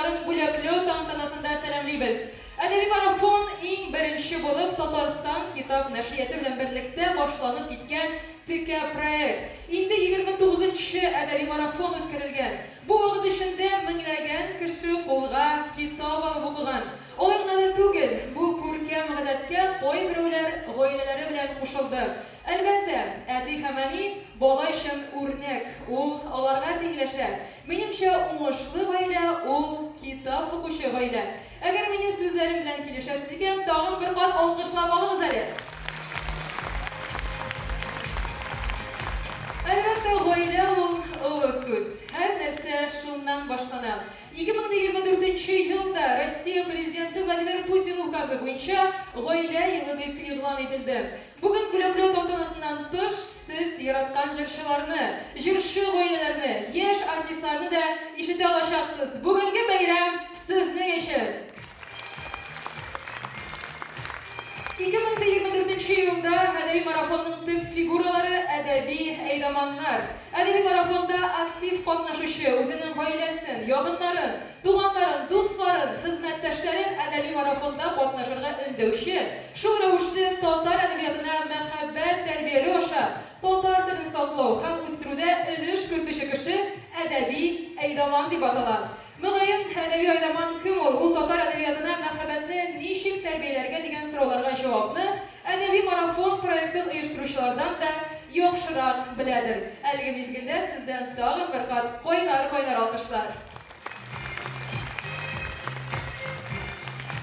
уңышларын бүләкләү тантанасында сәламлибез. Әдәби марафон иң беренче булып Татарстан китап нәшрияты белән берлектә башланып киткән ТК проект. Инде 29-нчы әдәби марафон үткәрелгән. Бу вакыт эчендә меңләгән кеше кулга китап алып укыган. Алай гына да түгел, бу күркәм гадәткә кайберәүләр гаиләләре белән кушылды. Әлбәттә, әти һәм әни бала өчен үрнәк, ул аларга тиңләшә. Минемчә, уңышлы гаилә ул китап укучы гаилә. Әгәр минем сүзләрем белән килешәсез икән, тагын бер кат алкышлап алыгыз әле. Әлбәттә, гаилә ул олы сүз. Һәр нәрсә шуннан башлана. 2024 елда Россия президенты Владимир Путин указы буенча гаилә елы дип игълан ителде. Бүген бүләкләү тантанасыннан тыш сез яраткан җырчыларны, җырчы гаиләләрне, яшь артистларны да ишетә алачаксыз. Бүгенге бәйрәм сезнең өчен. 2024 елда әдәби марафонның төп фигуралары әдәби әйдәманнар. Әдәби марафонда актив катнашучы үзенең гаиләсен, якыннарын, туганнарын, дусларын, хезмәттәшләрен әдәби марафонда катнашырга өндәүче, шул рәвешле татар әдәбиятына мәхәббәт тәрбияләү аша татар телен саклау һәм үстерүдә өлеш кертүче кеше әдәби әйдәман дип атала. Мөгаен, әдәби әйдәман кем ул? Ул татар әдәбиятына мәхәббәтне ничек тәрбияләргә дигән сорауларга җавапны әдәби марафон проектын оештыручылардан да яхшырак беләдер. Әлеге мизгелдә сездән тагын бер кат кайнар алкышлар.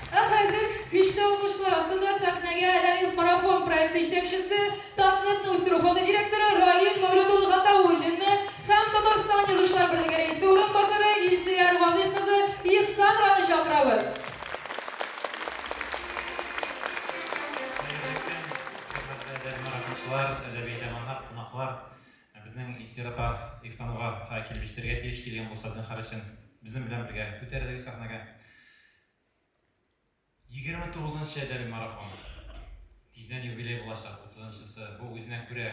Хәзер көчле алкышлар астында сәхнәгә әдәби марафон проекты җитәкчесе, Татнетны үстерү фонды директоры Раил Мәүлүд Гатауллинны һәм Татарстан Язучылар берлеге рәисе урынбасары Илсөяр Вазыйх кызы Ихсанованы чакырабыз. Әдәби әйдәманнар, кунаклар, безнең Исерапа Ихсановга килеп җитәргә тиеш килгән булса, зинһар өчен безнең белән бергә күтәрелегез сәхнәгә. 29-нчы әдәби марафон. Тиздән юбилей булачак, 30-нчысы. Бу үзенә күрә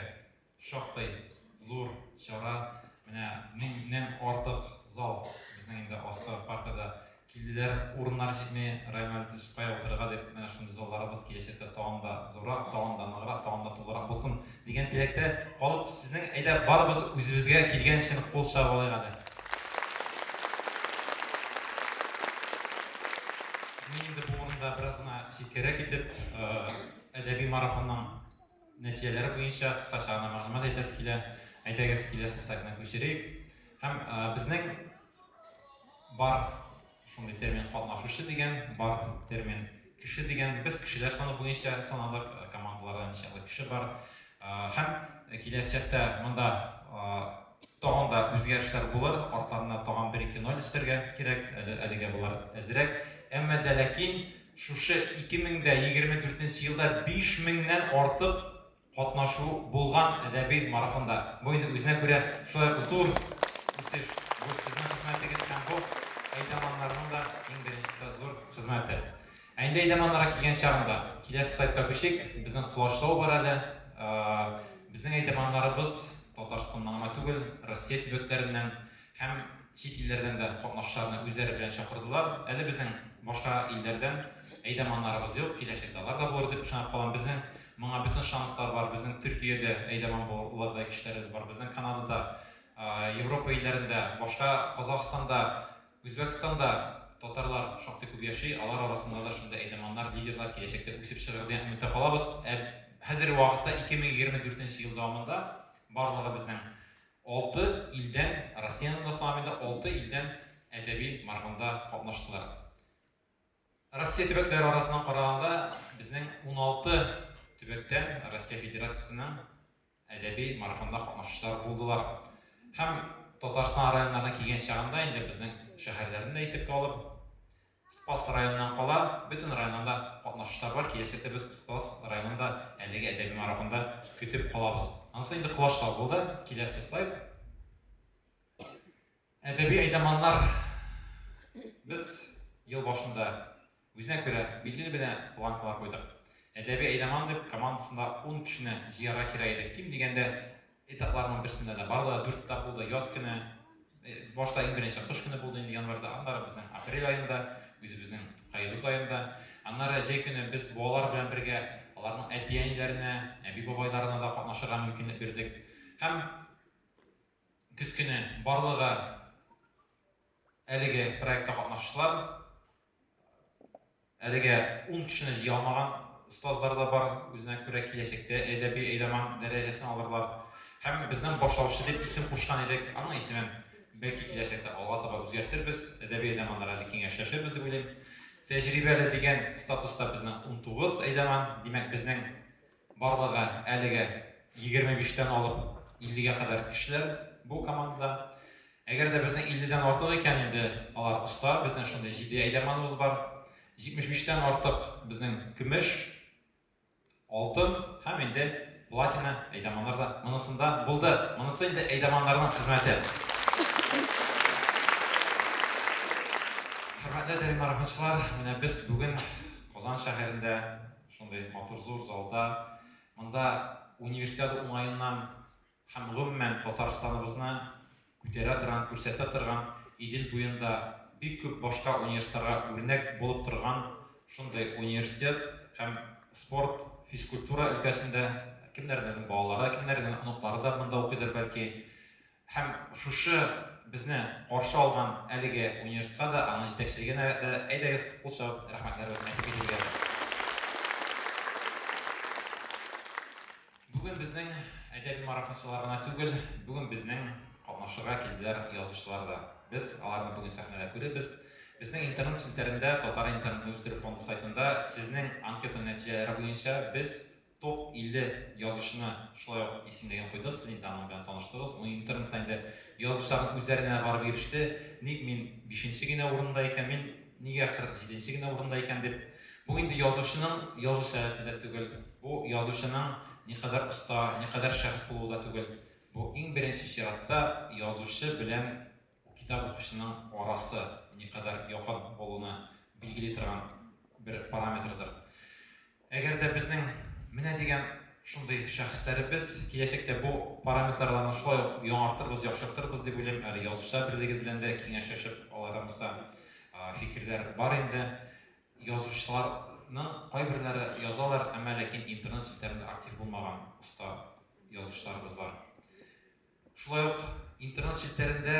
шактый зур чара. Менә 1000нән артык зал безнең инде аслы партада килделәр, урыннар җитми, Раймал Тишпай утырырга дип, менә шундый залларыбыз киләчәктә тагын да зуррак, тагын да ныграк, тагын да тулырак булсын дигән теләктә калып, сезнең әйдә барыбыз үзебезгә килгән өчен кул чабып алыйк әле. Мин инде бу урында бераз гына җиткәрәк итеп, әдәби марафонның нәтиҗәләре буенча кыскача гына мәгълүмат әйтәсе килә. Әйдәгез киләсе сәхнәгә күчерик. Һәм безнең бар шундый термин катнашучы дигән, бар термин кеше дигән. Без кешеләр саны буенча саналык, командаларда ничәле кеше бар. Һәм киләчәктә монда тагын да үзгәрешләр булыр. Артларына тагын 1-2-0 өстәргә кирәк. Әлегә булар әзрәк. Әмма дә ләкин шушы 2024 елда 5000нән артык катнашу булган әдәби марафонда. Бу инде үзенә күрә шулай зур үсеш. Бу сезнең хезмәтегез һәм бу әйдәманнарның да иң беренче зур хезмәте. Инде әйдәманнарга килгән чагында киләсе сайтка күчик. Безнең флашлау бар әле. Безнең әйдәманнарыбыз Татарстаннан гына түгел, Россия төбәкләреннән һәм чит илләрдән дә катнашучыларны үзләре белән чакырдылар. Әле безнең башка илләрдән әйдәманнарыбыз юк, киләчәктә алар да булыр дип ышанып калам. Безнең моңа бөтен шанслар бар. Безнең Төркиядә әйдәман булырдай кешеләребез бар. Безнең Канадада, Европа илләрендә, башка Казакъстанда, Үзбәкстанда татарлар шактый күп яши. Алар арасында да шундый әйдәманнар, лидерлар киләчәктә үсеп чыгыр дигән өметтә калабыз. Хәзерге вакытта 2024 ел дәвамында барлыгы безнең 6 илдән, Россиянең да самында 6 илдән әдәби марафонда катнаштылар. Россия төбәкләре арасынан караганда безнең 16 төбәктән Россия Федерациясенең әдәби марафонда катнашучылар булдылар. Һәм Татарстан районнарына килгән чагында инде безнең шәһәрләрне дә исәпкә алып, Спас районыннан кала, бөтен районнарда катнашучылар бар. Киләчәктә без Спас районында әлеге әдәби марафонда көтеп калабыз. Анысы инде кылачлар булды. Киләсе слайд. Әдәби әйдәманнар. Без ел башында үзенә күрә билгеле белән планкалар куйдык. Әдәби әйдәман дип командасында 10 кешене җыярга кирәк иде. Ким дигәндә этапларның берсендә дә барлыгы 4 этап булды. Яз көне, башта иң беренче кыш көне булды инде январьда. Аннары безнең апрель айында, үзебезнең кайыбыз айында. Аннары җәй көне без балалар белән бергә аларның әти-әниләренә, әби-бабайларына да катнашырга мөмкинлек бирдек. Һәм көз көне барлыгы әлеге проектта катнашучылар, әлеге 10 кешене җыя алмаган остазлар да бар, үзенә күрә киләчәктә әдәби әйләман дәрәҗәсен алырлар. Һәм безнең башлаучы дип исем кушкан идек. Аның исемен бәлки киләчәктә алга таба үзгәртербез, әдәби әйләманнар әле киңәшләшербез дип уйлыйм. Тәҗрибәле дигән статуста безнең 19 әйләман, димәк безнең барлыгы әлеге 25-тән алып 50-гә кадәр кешеләр бу командада. Әгәр дә безнең 50-дән артык икән инде алар оста, безнең шундый 7 әйләманыбыз бар. 75-тән артык безнең көмеш, алтын һәм инде платина әйләманнар да монысында булды. Монысы инде әйләманнарның хезмәте. Хөрмәтле әдәби марафончылар, менә без бүген Казан шәһәрендә шундый матур зур залда, монда универсиада уңаеннан һәм гомумән Татарстаныбызны күтәрә торган, күрсәтә торган, Идел буенда бик күп башка университетларга үрнәк булып торган шундый университет һәм спорт, физкультура өлкәсендә кемнәрнең балалары, кемнәрнең оныклары да монда укыйдыр бәлки. Һәм шушы безне каршы алган әлеге университетка да, аның җитәкчелегенә дә әйдәгез кул чабып рәхмәтләребезне әйтеп китәргә. Бүген безнең әдәби марафончыларына түгел, бүген безнең катнашырга килделәр язучылар да. Biz аларны бүген сәхнәдә күрәбез. Безнең интернет селтәрендә, Татар интернет үстерү фонды сайтында сезнең анкета нәтиҗәләре буенча без топ 50 язучыны шулай ук исемлеген куйдык. Сез инде аның белән таныштыгыз. Ул интернетта инде язучыларның үзләренә барып иреште. Ник мин 5-нче генә урында икән, мин нигә 47-нче генә урында икән дип. Бу инде язучының язу сәгатендә түгел. Бу язучының никадәр оста, никадәр шәхес булуы да түгел. Бу иң беренче чиратта язучы белән китап укучының арасы никадәр якын булуны билгели торган бер параметрдыр. Әгәр дә безнең менә дигән шундый шәхесләребез киләчәктә бу параметрларны шулай ук яңартырбыз, яхшыртырбыз дип уйлыйм. Әле язучылар берлеге белән дә киңәшләшеп аларымызда фикерләр бар инде. Язучыларның кайберләре язалар, әмма ләкин интернет селтәрендә актив булмаган оста язучыларыбыз бар. Шулай ук интернет селтәрендә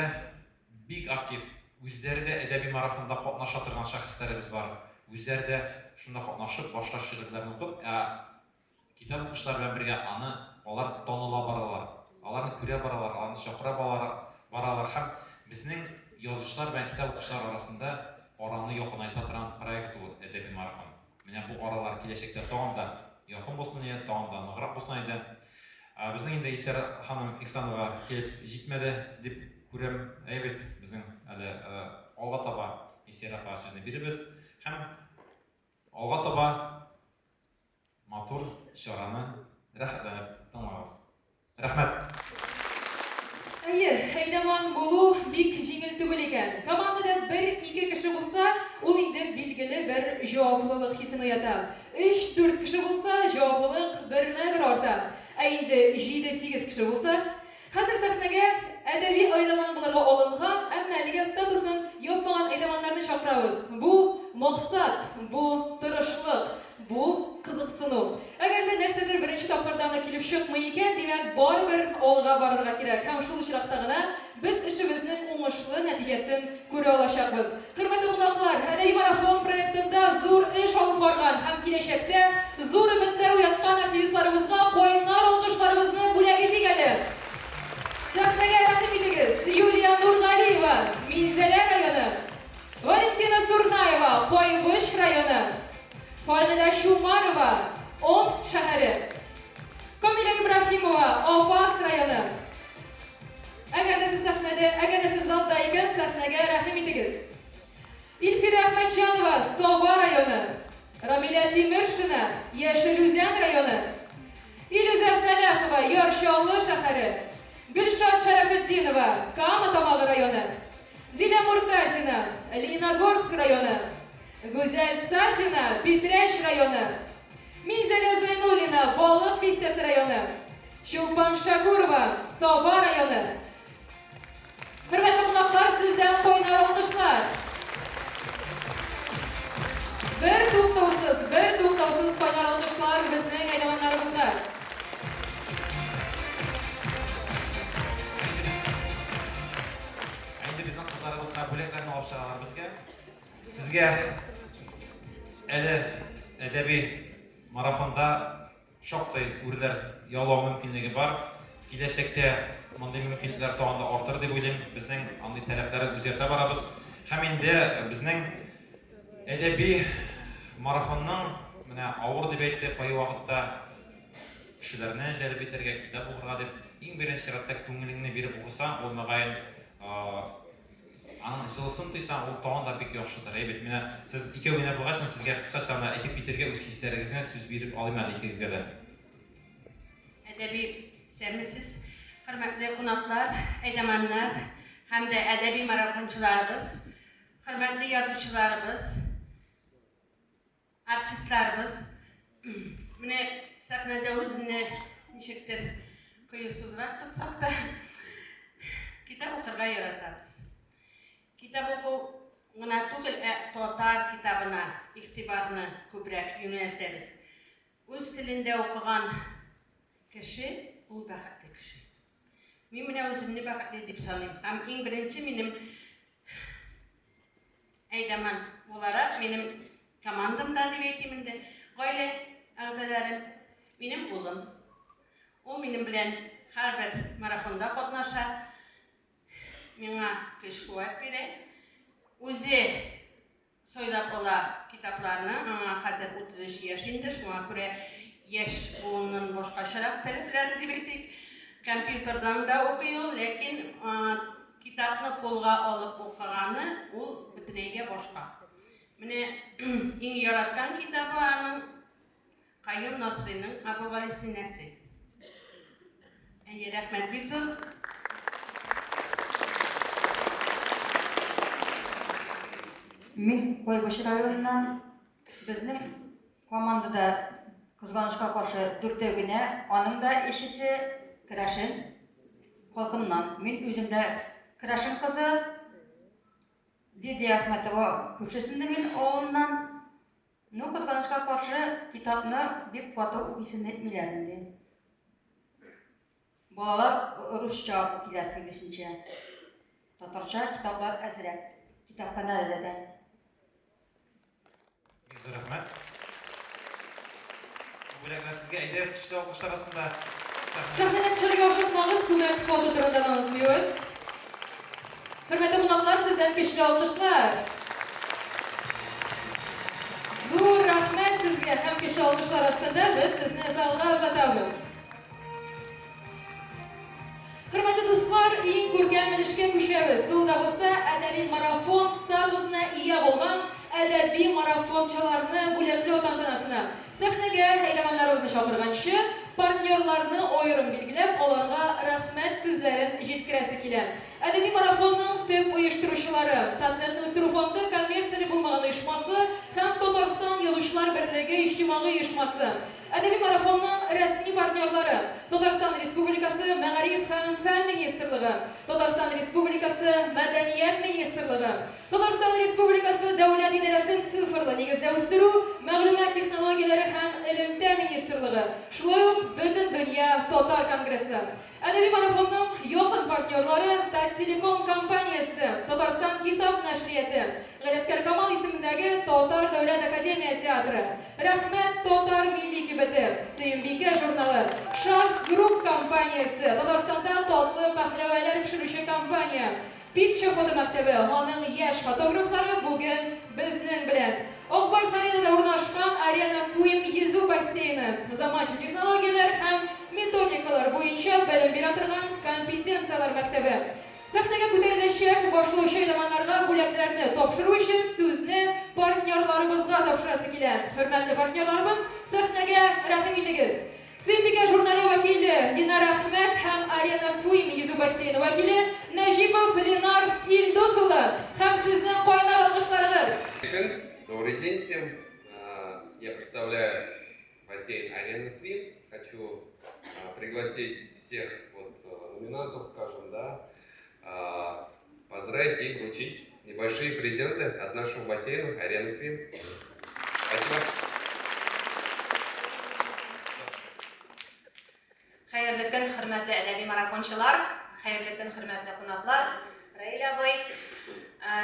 бик актив, үзләре дә әдәби марафонда катнаша торган шәхесләребез бар. Үзләре дә шунда катнашып, башка шигырьләрне укып, китап укучылар белән бергә алар таныла баралар. Аларны күрә баралар, аларны чакыра баралар һәм безнең язучылар белән китап укучылар арасында араны якынайта торган проект ул әдәби марафон. Менә бу аралар киләчәктә тагын да якын булсын иде, тагын да ныграк булсын иде. Безнең инде Исәр ханым Ихсанова килеп җитмәде дип күрәм. Әйбәт, безнең әле алга таба Исәр апа сүзне биребез һәм алга таба матур чараны рәхәтләнеп тыңлагыз. Рәхмәт. Әйдәман булу бик җиңел түгел икән. Командада 1-2 кеше булса, ул инде билгеле бер җаваплылык хисен уята. 3-4 кеше булса, җаваплылык бермә-бер арта. Инде 7-8 кеше булса, хәзер сәхнәгә әдәби әйдәман булырга алынган, әмма әлегә статусын япмаган әйдәманнарны чакырабыз. Бу максат, бу тырышлык, бу кызыксыну. Әгәр дә нәрсәдер беренче тапкырдан килеп чыкмый икән, димәк барыбер алга барырга кирәк. Һәм шул очракта гына без эшебезнең уңышлы нәтиҗәсен күрә алачакбыз. Хөрмәтле кунаклар, әдәби марафон проектында зур эш алып барган һәм киләчәктә зур өметләр уяткан активистларыбызга кайнар алкышларыбызны бүләк итик әле. Сәхнәгә рәхим итегез. Юлия Нургалиева, Минзәлә районы. Валентина Сурнаева, Кайбыш районы. Файзилә Шумарова, Омск шәһәре. Камила Ибрахимова, Апас районы. Әгәр дә сез сәхнәдә, әгәр дә сез залда икән, сәхнәгә рәхим итегез. Илфира Әхмәтҗанова, Саба районы. Рамиля Тимершина, Яшелүзән районы. Илүзә Сәләхова, Ярчаллы шәһәре. Гөлшат Шәрәфетдинова, Кама Тамагы районы. Диля Муртазина, Лениногорск районы. Гүзәл Сафина, Питрәч районы. Минзәлә Зайнуллина, Балык Бистәсе районы. Чулпан Шакурова, Саба районы. Хөрмәтле кунаклар, сездән кайнар алкышлар. баралар безгә. Сезгә әле әдәби марафонда шактый үрләр ялау мөмкинлеге бар. Киләчәктә мондый мөмкинлекләр тагын артыр дип уйлыйм. Безнең андый таләпләрне үзгәртә барабыз. Һәм инде безнең әдәби марафонның менә авыр дип әйтте, кай вакытта кешеләрне җәлеп итәргә, китап укырга дип иң беренче чиратта күңелеңне биреп укысаң, ул мөгаен аның җылысын тойсаң, ул тагын да бик яхшыдыр. Әйбәт, менә сез икәү генә булгач, сезгә кыскача гына әйтеп китәргә, үз хисләрегезне сүз биреп алыйм әле икегезгә дә. Әдәби сәрмесез, хөрмәтле кунаклар, әйдәманнар һәм дә әдәби марафончыларыбыз, хөрмәтле язучыларыбыз, артистларыбыз, менә сәхнәдә үзенне ничектер кыюсызрак тотсак та, китап укырга яратабыз. Китап уку гына түгел, татар китабына игътибарны күбрәк юнәлтәбез. Үз телендә укыган кеше ул бәхетле кеше. Мин менә үземне бәхетле дип саныйм. Һәм иң беренче минем әйдәман буларак, минем командамда дип әйтим инде, гаилә әгъзаларым, минем улым. Ул минем белән һәрбер марафонда катнаша. Миңа көч-куәт бирә. Үзе сойлап ала китапларны. Аңа хәзер 33 яшь инде, шуңа күрә яшь буынның башкачарак таләпләре дип әйтик. Компьютердан да укый ул, ләкин китапны кулга алып укыганы ул бөтенләйгә башка. Менә иң яраткан китабы аның Каюм Насыйриның Абу-Гали Синәсе. Рәхмәт бик зур. Мин Койбыш районынан безнең командада кызганычка каршы 4 генә, аның да ишесе Крашин халкыннан. Мин үземдә Крашин кызы Лидия Ахматова күршесендә мин авылыннан. Ну, кызганычка каршы китапны бик каты укыйсын әйтмиләр инде. Балалар русча укыйлар кебесенчә. Татарча китаплар әзрәк. Китапханәдә дә. Бик рәхмәт. Бүләкләр сезгә әйдәгез кешеләр алкышлар астында Сәхнәдән төшәргә ашыкмагыз, күбрәк фото турында онытмыйбыз. Хөрмәтле кунаклар, сездән көчле алкышлар. Зур рәхмәт сезгә һәм көчле алкышлар астында без сезне залга озатабыз. Хөрмәтле дуслар, иң күркәм белешкә күчәбез. Ул да булса әдәби марафон статусына ия булган әдәби марафончыларны бүләкләү тантанасына. Сәхнәгә әйдәманнарыбызны чакырганчы, партнерларны аерым билгеләп, аларга рәхмәт сүзләрен җиткерәсе килә. Әдәби марафонның төп оештыручылары, Тантананы үстерү фонды коммерцияле булмаган оешмасы һәм Татарстан Язучылар берлеге иҗтимагый оешмасы. Әдәби марафонның рәсми партнерлары Татарстан Республикасы Мәгариф һәм фән министрлыгы, Татарстан Республикасы Мәдәният министрлыгы, Татарстан Республикасы Дәүләт идарәсен цифрлы нигездә үстерү, мәгълүмат технологияләре һәм элемтә министрлыгы, шулай ук Бөтен дөнья татар конгрессы. Әдәби марафонның якын партнерлары Таттелеком компаниясе, Татарстан китап нәшрияты, Галәскәр Камал исемендәге Татар дәүләт академия театры, Рәхмәт татар милли кибете, Сөембикә журналы, Шах групп компаниясе, Татарстанда татлы пәһләвәләр пешерүче компания, Picture фотомәктәбе, аның яшь фотографлары бүген безнең белән. Акбарс аренада урнашкан Арена Суем йөзү бассейны, заманча технологияләр һәм методикалар буенча белем бирә торган компетенциялар мәктәбе. Сәхнәгә күтәреләчәк башлаучы әйдәманнарга бүләкләрне тапшыру өчен сүзне партнерларыбызга тапшырасы килә. Хөрмәтле партнерларыбыз, сәхнәгә рәхим итегез. Сөембикә журналы вәкиле Динара Әхмәт һәм Арена Суем йөзү бассейны вәкиле Нәҗипов Ленар Илдус улы һәм сезнең кайнар алкышларыгыз. Добрый день всем. Я представляю бассейн Арена Свин. Хочу пригласить всех номинантов, скажем, да, поздравить и вручить небольшие презенты от нашего бассейна Арена Свин. Спасибо. Хәерле көн, хөрмәтле әдәби марафончылар, хәерле көн, хөрмәтле кунаклар. Раил абый,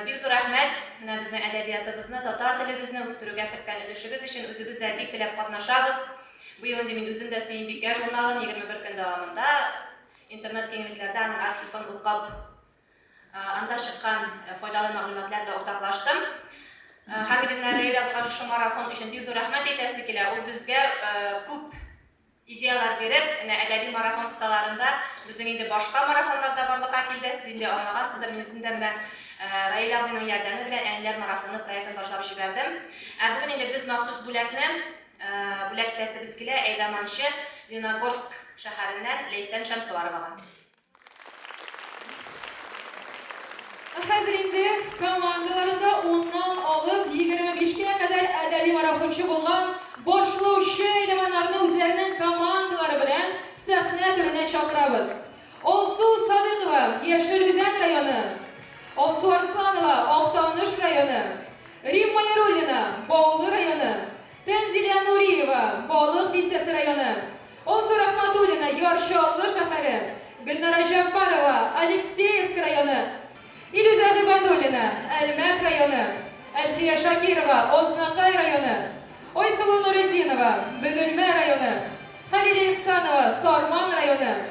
бик зур рәхмәт менә безнең әдәбиятыбызны, татар телебезне үстерүгә керткән өлешегез өчен үзебез дә бик теләп катнашабыз. Быел инде мин үзем дә Сөембикә журналын 21 көн дәвамында интернет киңлекләрдә аның архивын укып, анда чыккан файдалы мәгълүматлар белән уртаклаштым. Һәм инде менә Раил абыйга шушы марафон өчен бик зур рәхмәт әйтәсе килә. Ул безгә күп идеялар биреп, әдәби марафон кысаларында безнең инде башка марафоннар да барлыкка килде. Сез инде аңлагансыздыр, мин үзем дә менә Раил абыйның ярдәме белән Әниләр марафоны проектын башлап җибәрдем. Бүген инде без махсус бүләкне бүләк итәсебез килә әйдәманчы Леногорск шәһәреннән Ләйсән Шәмсуаровага. Хәзер инде командаларында 10ннан алып 25-кә кадәр әдәби марафончы булган башлаучы әйдәманнарны үзләренең командалары белән сәхнә түренә чакырабыз. Алсу Садыгова, Яшелүзән районы, Алсу Арсланова, Актаныш районы, Римма Яруллина, Баулы районы, Тәнзилә Нуриева, Балык Бистәсе районы, Алсу Рахматуллина, Яршаллы шәһәре, Гөлнара Жаппарова, Алексеевск районы, Илюза Гыйбадуллина, Әлмәт районы, Әлфия Шакирова, Ознакай районы, Ойсылу Нуретдинова, Бөгелмә районы, Халида Ихсанова, Сарман районы,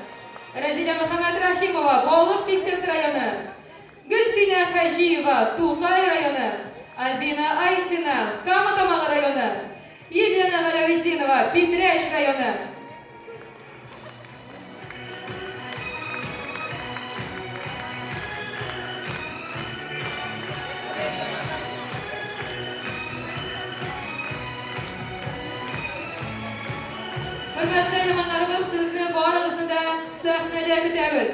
Разиля Мөхәммәд Рахимова, Балык Бистәсе районы, Гөлсинә Хаҗиева, Тукай районы, Альбина Айсина, Кама-Тамагы районы, Елена Галәветдинова, Питрәш районы. Hörmətli elemanlarımız, sizni barınızı da səhnədə kütəmiz.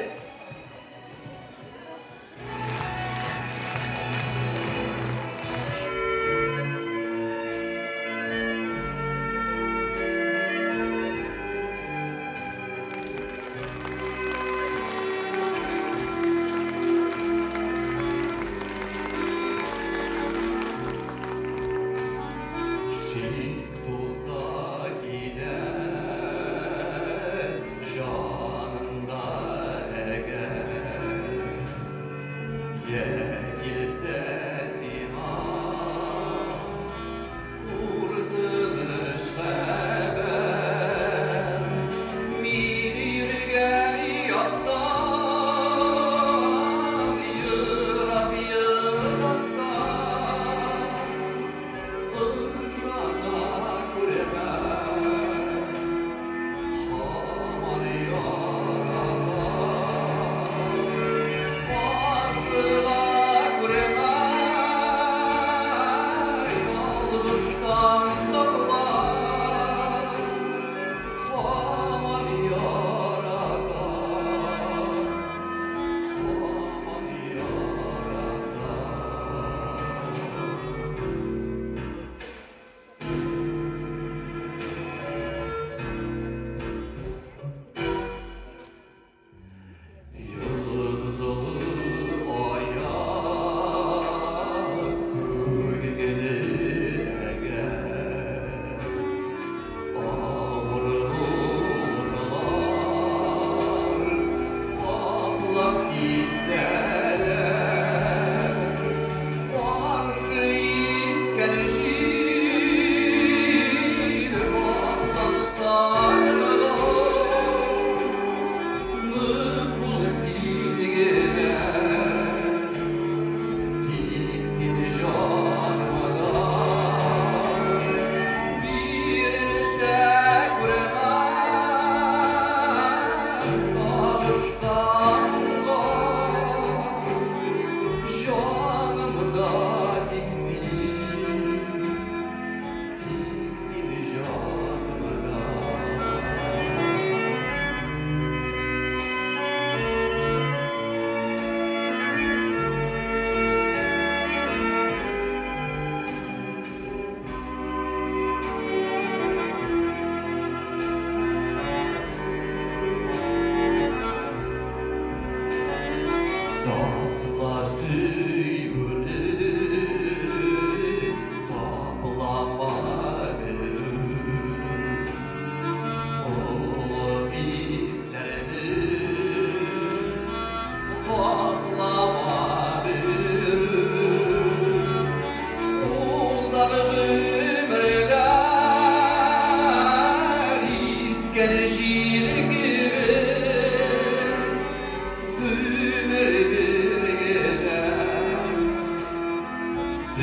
Janında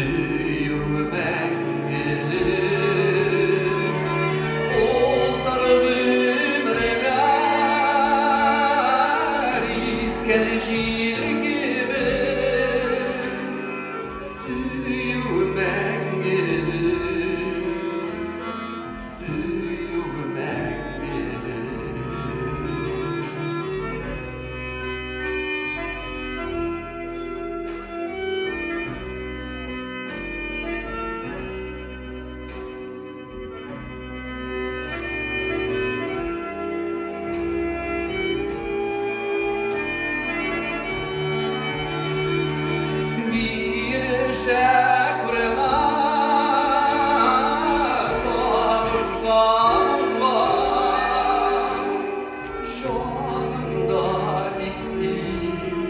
Süyürmen gelir o zargın reler iskelecil gibi Süyürmen gelir Süyürmen gelir Bir şekrema sarışkan var Canımda diksin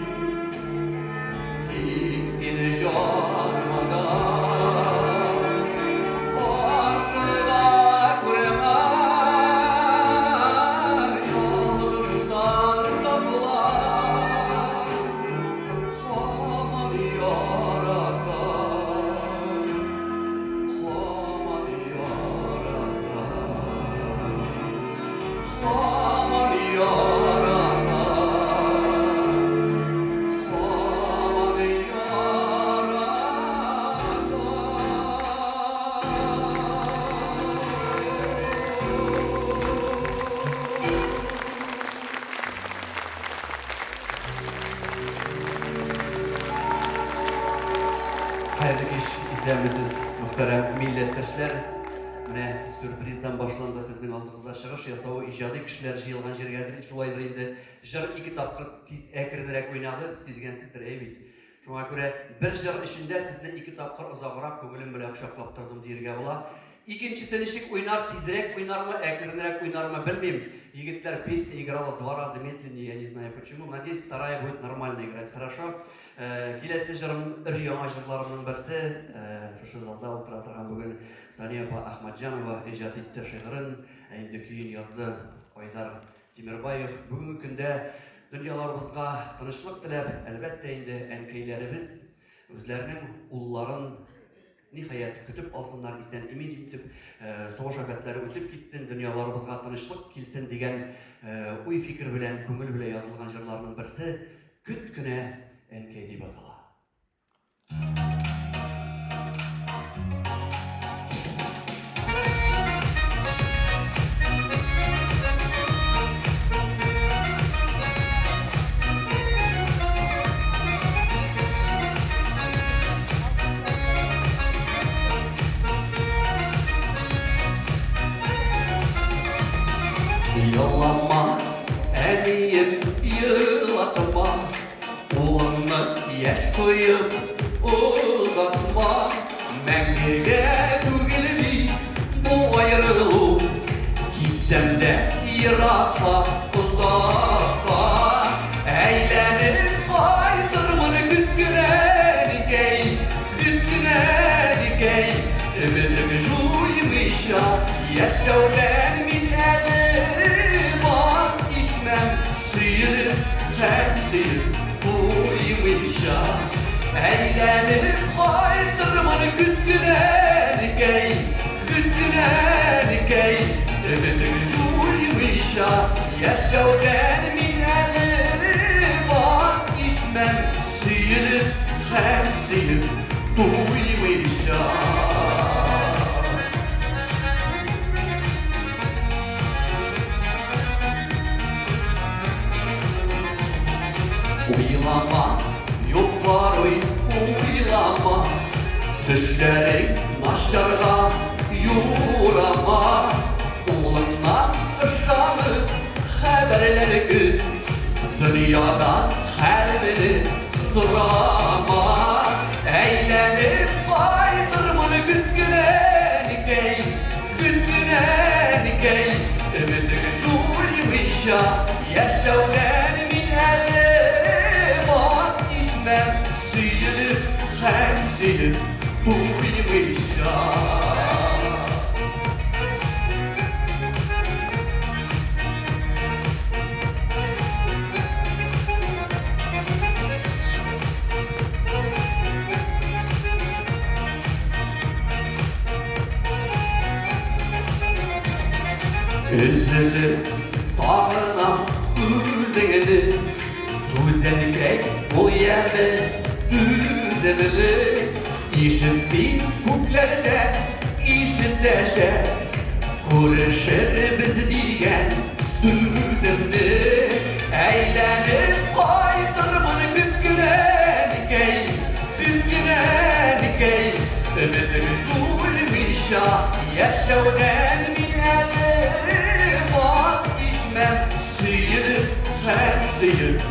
canıma Aşığa kurema yalıştan saklar Haman yaratan, haman yaratan, haman yaratan, haman Hayırlı iş izləyəməsiz muhterem milletdaşlar. Mene sürprizden başlandı sizin aldığınızda çıkış yasağı icadi kişiler jıyılgan jergerdir. Şulaydır indi. Jır iki tapqır tiz ekirdirek oynadı. Sizgensizdir evet. Şuna göre bir jır işinde sizden iki tapqır uzağırak köngülüm bilen şaklaptırdım diyerge bola. İkinçisi nişik oynar, tizrek oynar mı, ekirdirek oynar mı bilmeyim. Егитлер песни играла в 2 раза медленнее, я не знаю почему. Надеюсь, вторая будет нормально играть. Хорошо. Келесі жырым Риома жырларымның бірсі. Шушы залда отыра тұрған бүгін Сания апа Ахмаджанова ижад етті шиғырын. Енді күйін язды Айдар Темирбаев. Бүгінгі күнде дүнияларымызға тынышлық тілеп, әлбәттә енді әнкейлеріміз өзләрінің улларын nihayet kütüp alsınlar, isen ümit etip soğuş afetleri ötüp gitsin, dünyalarımızga tanışlık kilsin degen uy fikir bilen, köngül bile yazılgan jırlarının birisi Küt güne enkey dip atala. Yollanma, emiyim yılatma, ulunu yaş koyup uzatma. Mengege tügildi bu ayrılık, gitsem de yırakla uzakla. Eğlenip kaydırmanı gütküne dikey, gütküne dikey. Ümidim juymışa, yaşavlen min Suyunu temsil buymışa Eğlenip kaydırmanı gütküne dikey Gütküne dikey Ümidim juymışa Yaşavden min vazgeçmem Suyunu temsil buymışa Uylama, yok var oy, uylama Düşlerin naşarga yurama Oğlunla ışanı haberleri güt Dünyada her biri sırama Eğlenip kaydırmanı gütküne dikey Gütküne dikey Ümidik juymışa Yaşavden min vazgeçmem Suyunu temsil buymışa Üzülüp sağına üzengini Düzenkek ol yerde düzenili İşitsin kuklerde işitleşe Kurışır biz diyen düzenli Eğlenip haydırmanı güne nikey Güne nikey Ümitü şulmişa yaşavden min eli vazgeçmem Sıyır hem sıyır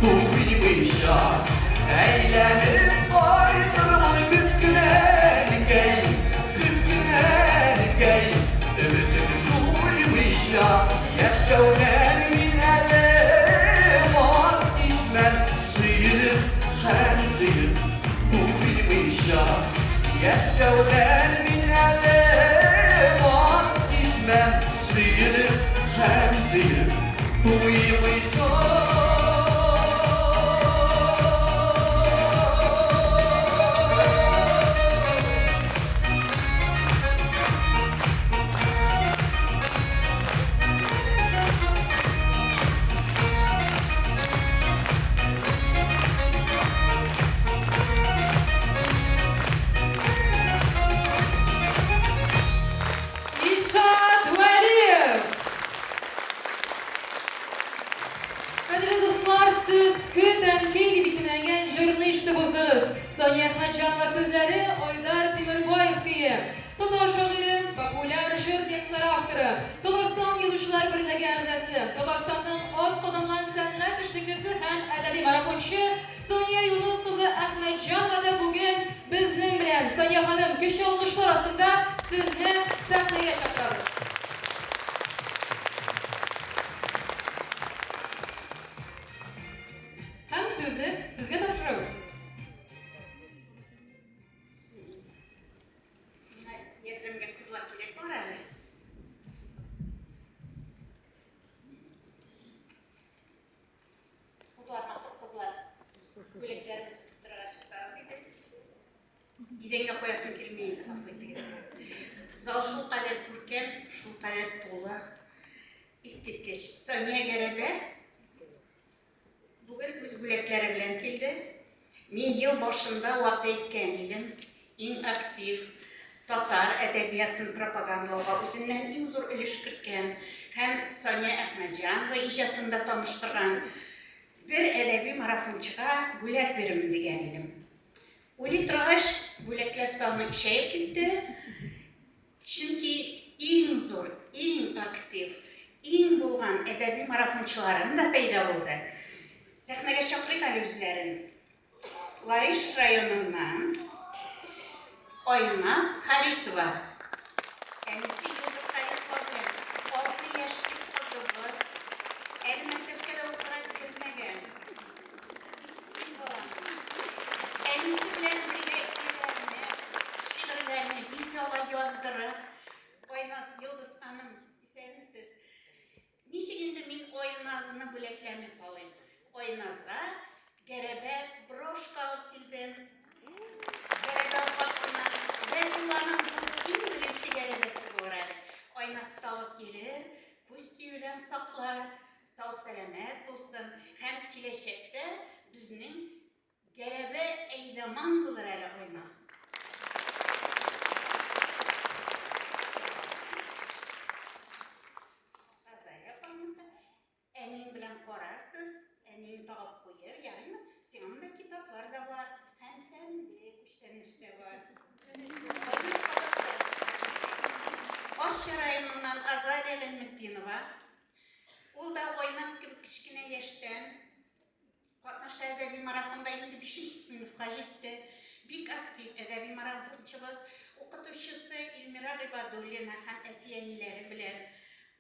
duymışa Eğlenip haydırmanı güne nikey Güne nikey Ümitü şulmişa yaşavden min eli vazgeçmem Sıyır hem sıyır duymışa Yaşavdan min ele vazgeçmem Sıyır hem sıyır duymışam İlşad Vəliyev. Qadirli dostlar, siz Kıtan Keydi bisimlənген jırını işitdiniz. Sonya Ahmetcanova sizləri Oydar Temirbayev kıyı. Tatar şairi, populyar jır tekstləri avtoru, Tatarstan Yazıcılar Birliği əzası, Tatarstan'ın od qazanılan sənət işliklisi həm ədəbi marafonçu Sonya Yunus kızı Ahmetcanova da bugün bizning bilan. Sonya hanım, güçlü oluşlar aslında sizni sahneye çağırırız. Hem sözü sizge topşururuz. Yerdemge kızlar gerek var hele. Kızlar, maktul kızlar. Böleklerim tıraşık sağsıydı. Gidenge koyasın kelmeydi. Zal şul kadar pürkem, şul kadar dolu. İsketkeş. Sonya Gerebe. Bugün biz bölekleri bilen keldi. Min yıl başında vakti etken idim. En aktif Tatar edebiyatın propagandalığa üzerinden en zor ilişkirken hem Sonya Ahmetcan ve icatında tanıştırgan bir edebi marafonçuğa bülek verim degen idim. O litraj bülekler sonu işeyip gitti. Çünkü en zor, en aktif, en bulgan edebi marafonçularım da peyda oldu. Sahneye çakırık alüzlerin. Layış rayonundan Oymaz Harisova. Kendisi Yıldız Harisova'nın 6 yaşlı kızımız. El mektepte de okula girmegen. Kendisi bilen bileklerini, şiirlerini videoya yazdırıp Oymaz Yıldız Hanım ister misiniz? Niçin min Oymaz'ını bileklerini alayım? Oymaz'a Gerebe broşka alıp girdim. Gerebe almasına Zeytullah'ın bu en bilinçli gerebesi bu arada. Oymaz'da alıp gelir, püstüyüden saklar, sağ selamet olsun. Hem kileşekte bizning gerebe eydaman bulur hele Oymaz. Enin bilen korarsız, enin tağıp koyar, yarın senin de kitaplar da var. Hem de kuşlanışta var. Aşşarayımından Azaliye Gelmettinova. O da Oymaz gibi kişkine yaştan. Katnaşa edebi marafonda indi 5. sınıfka gitti. Büyük aktif edebi marafonçumuz. Okutuşusu İlmira Gıbadullina hem etiyenileri bilen.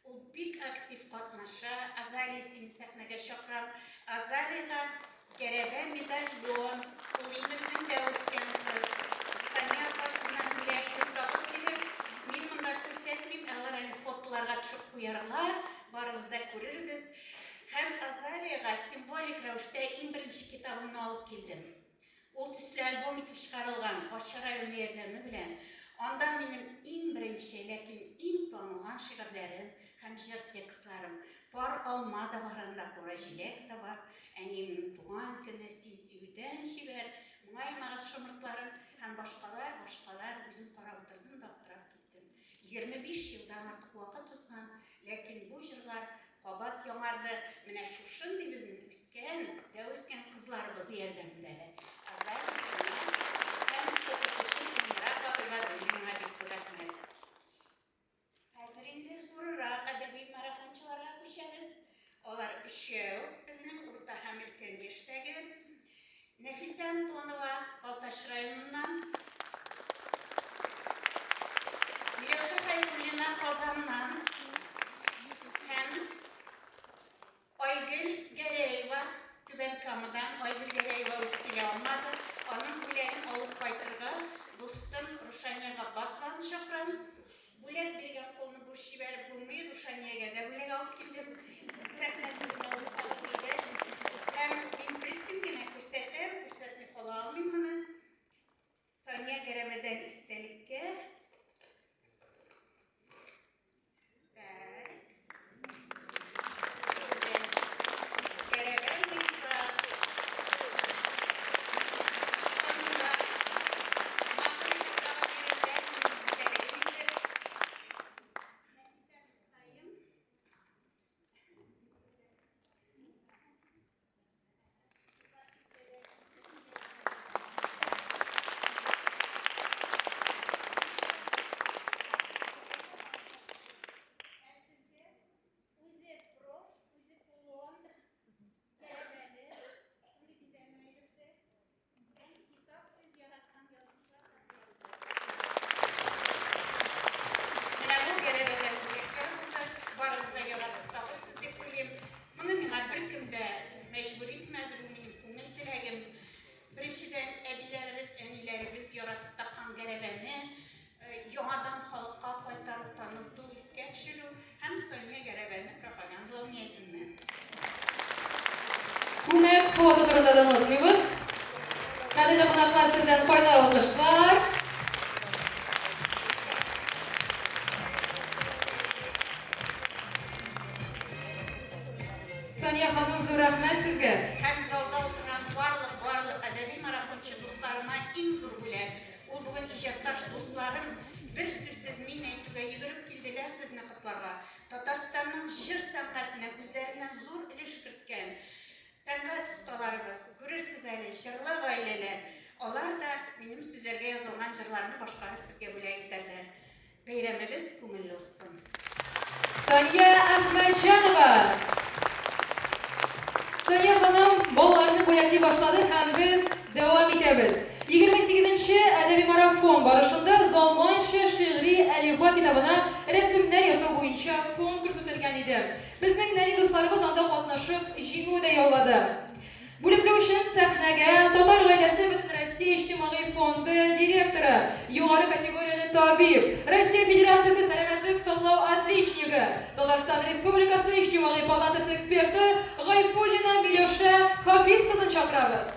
O büyük aktif katnaşa. Azaliye'sini sahnede çakram. Azaliye'ga gerebe medalyon. O imizin de üstten kız. Sanya basından bile elim takıp gelir. Min bunlar göstermeyeyim. Ağır fotolarga çıkıp uyarlar. Barımızda görürüz. Hem Azaliye'ga simbolik rəvişdə en birinci kitabını alıp geldim. O tüslü albom itip çıkarılgan Aşşaray Ünlü Erdemi bilen. Анда минем иң беренче, ләкин иң танылган шигырьләрем һәм җыр текстларым бар. Алма да бар, анда кура җиләк тә бар. Әниемнең туган көне, син сөюдән чибәр, моңаймагыз шомыртларым һәм башкалар үзем карап утырдым да аптырап киттем. 25 елдан артык вакыт узган, ләкин бу җырлар кабат яңарды. Менә шушындый безнең үскән кызларыбыз ярдәмендә. Хәзер инде зуррак әдәби марафончыларга күчәбез. Алар өчәү, безнең урта һәм өлкән яшьтәге Нәфисә Антонова, Балтач районыннан, Миләүшә Хәйруллина, Казаннан һәм Айгөл Гәрәева, Түбән Камадан. Айгөл Гәрәева үзе килә алмады. Аның бүләген алып кайтырга дустым Рушания Габбасованы чакырам. Бүләк биргән колны буш җибәреп булмый, Рушаниягә дә бүләк алып килдем. Һәм импрессин генә күрсәтми кала алмыйм моны. Соня Гәрәбәдән истәлеккә. Күмәк фото турында да онытмыйбыз. Кадерле кунаклар, сездән кайнар алкышлар. Сания ханым, зур рәхмәт сезгә. Һәм залда утырган барлык әдәби марафончы дусларыма иң зур бүләк. Ул бүген иҗатташ дусларым бер сүзсез мин әйтүгә йөгереп килделәр сезне котларга. Татарстанның җыр сәнгатенә үзләреннән зур өлеш керткән сәнгать осталарыбыз, күрерсез әле, җырлы гаиләләр. Алар да минем сүзләргә язылган җырларны башкарып сезгә бүләк итәрләр. Бәйрәмебез күңелле узсын. Сания Әхмәтҗанова. Сания ханым балаларны бүләкли башлады һәм без дәвам итәбез. 28-нче әдәби марафон барышында Залманча шигъри әлифба китабына рәсемнәр ясау буенча конкурс үтелгән иде. Безнең нәни дусларыбыз анда катнашып, җиңү дә яулады. Бүлекләү өчен сәхнәгә Татар гаиләсе Бөтенроссия иҗтимагый фонды директоры, югары категорияле табиб, Россия Федерациясе сәламәтлек саклау отличнигы, Татарстан Республикасы иҗтимагый палатасы эксперты Гайфуллина Миләүшә Хафиз кызын чакырабыз.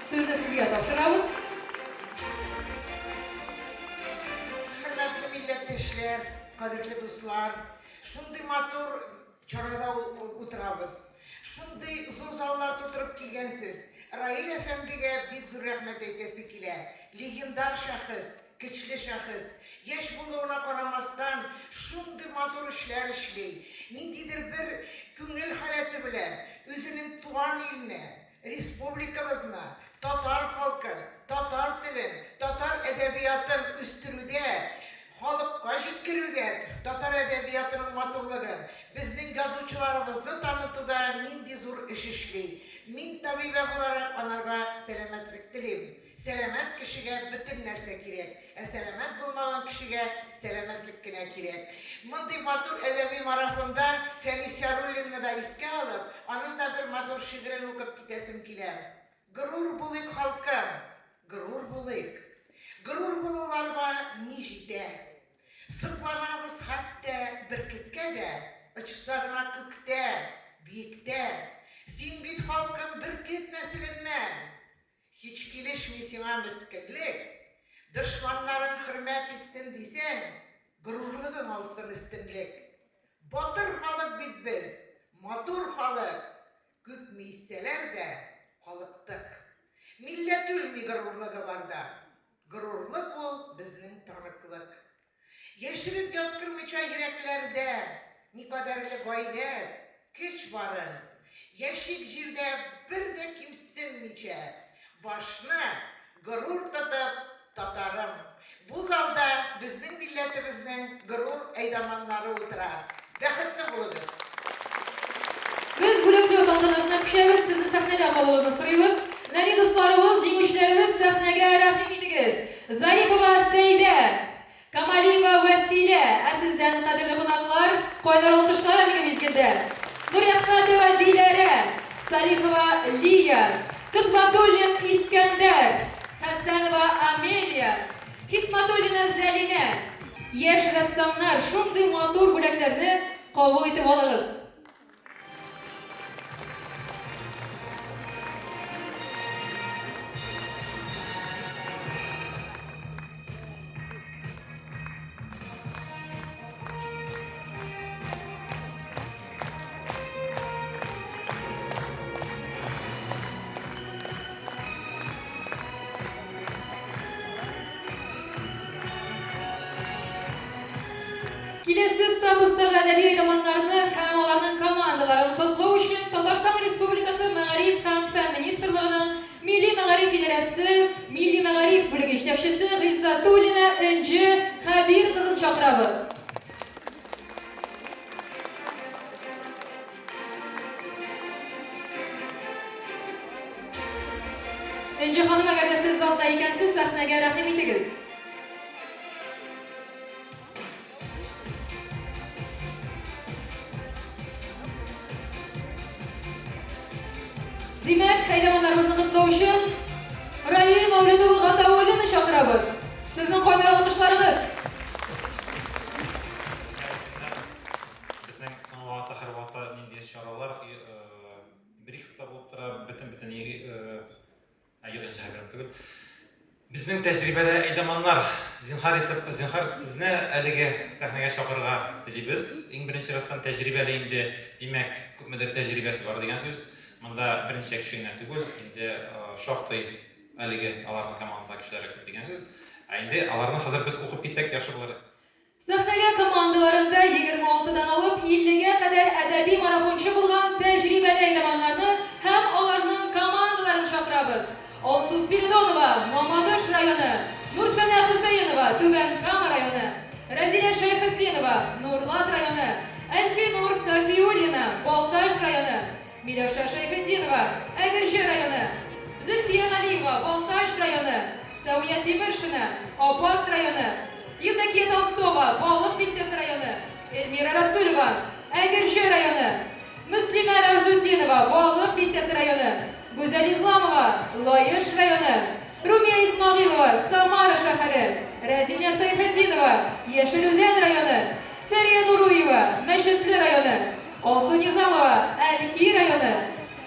Сүзне сезгә тапшырабыз. Хөрмәтле милләттәшләр, кадерле дуслар, шундый матур чарада утырабыз. Шундый зур залларда утырып килгәнсез. Раил әфәндигә бик зур рәхмәт әйтәсе килә. Легендар шәхес, көчле шәхес. Яшь булуына карамастан шундый матур эшләр эшли. Ниндидер бер күңел халәте белән үзенең туган иленә, республикабызна, татар халкын, татар телен, татар әдәбиятын үстерүдә, халыкка җиткерүдә, татар әдәбиятының матурлыгын, безнең язучыларыбызны танытуда нинди зур эш эшли. Мин табибә буларак анарга сәламәтлек телим. Сәламәт кешегә бөтен нәрсә кирәк, сәламәт булмаган кешегә сәламәтлек кенә кирәк. Мондый матур әдәби марафонда Фәнис Яруллинны да искә алып, аның да бер матур шигырен укып китәсем килә. Горур булыйк халкым, горур булыйк. Горур булуларга ни җитә? Сыкланабыз хәтта бөркеткә дә, очса гына күктә, биектә. Син бит халкым бөркет нәселеннән. Keçkileşmesine miskinlik, düşmanların hürmet etsin desen, gururluğun alsın üstünlük. Batır halık bitmez, matur halık, küpmeyseler de halıktık. Millet ülmi gururluğu var da, gururluk ol bizning tanıklık. Yeşilip yatkırmıça yüreklerden, ne kadarlı gayret, güç varın. Yeşik jirde bir de kimsinmiçe, başını gurur tutup tatarım. Bu zalda bizning milletimizning gurur eydamanları oturar. Baxtli bo'linglar. Biz Bulutli tantanasına pişemiz, sizni sahnede kalığınızı soruyoruz. Nani dostlarımız, jinguşlarımız sahnege rahim ediniz. Zaripova Seyde, Kamaliyeva Vasile, sizden kadirli konaklar, koylar alkışlar elimizde. Nuri Ahmetova Dilere, Salihova Liya, Kıtbatulin İskender, Hasanova Amelia, Hismatulina Zaline, yaş ressamlar şunday motor bulaklarını qabul etib olыңыз. Келесі статустағы әдәби ойламаларны һәм аларның командаларын топлау өчен Татарстан Республикасы Мәгариф һәм фән министрлыгының Милли мәгариф идарәсе Милли мәгариф бүлеге җитәкчесе Гыйззатуллина Энҗе Хәбир кызын чакырабыз. Энҗе ханым, әгәр дә сез залда икәнсез, сәхнәгә рәхим итегез. Demek, haydamanlarımızı kutlu için Rail Mavlidul Gatavulini çakırabız. Sizin koylar alkışlarınız. Bizning so'nggi vaqtda har vaqtda nendek choralar BRICSda bo'lib turib, butun yo'qinchi xabarim tugul. Bizning tajribada aydamanlar zinhar sizni haligi sahnaga chaqirishga tilaymiz. Eng birinchi ro'yxatdan tajribali endi, demak, ko'pmedir tajribasi bor degan so'z. Bunda birinchi kishina tugul, endi shoxtay haligi alarning komanda kishilari ko'p degan so'z. Endi alarni hozir biz o'qib ketsak yaxshi bo'ladi. Sahnaga komandalarında 26'dan alıp 50'ye kadar edebi marafonçu bulgan tecrübeli eylemanlarını hem onların komandalarını çakırabız. Olsu Spiridonova, Mamadış rayonu, Nursana Hüseyinova, Tüven Kama rayonu, Razile Şeyhüddinova, Nurlat rayonu, Elfinur Safiyullina, Boltaş rayonu, Miloša Şeyhüddinova, Egirci rayonu, Zülfiye Aliyeva, Boltaş rayonu, Saviye Demirşina, Opas rayonu, Евдокия Толстова, Балык Бистесі районы, Эльмира Расулева, Әгірші районы, Мүслима Равзуддинова, Балык Бистесі районы, Гүзәл Исламова, Лайыш районы, Румия Исмағилова, Самара шәһәре, Рәзиня Сайфетдинова, Ешелүзән районы, Сәрия Нуруева, Мәшетлі районы, Алсу Низамова, Әлки районы,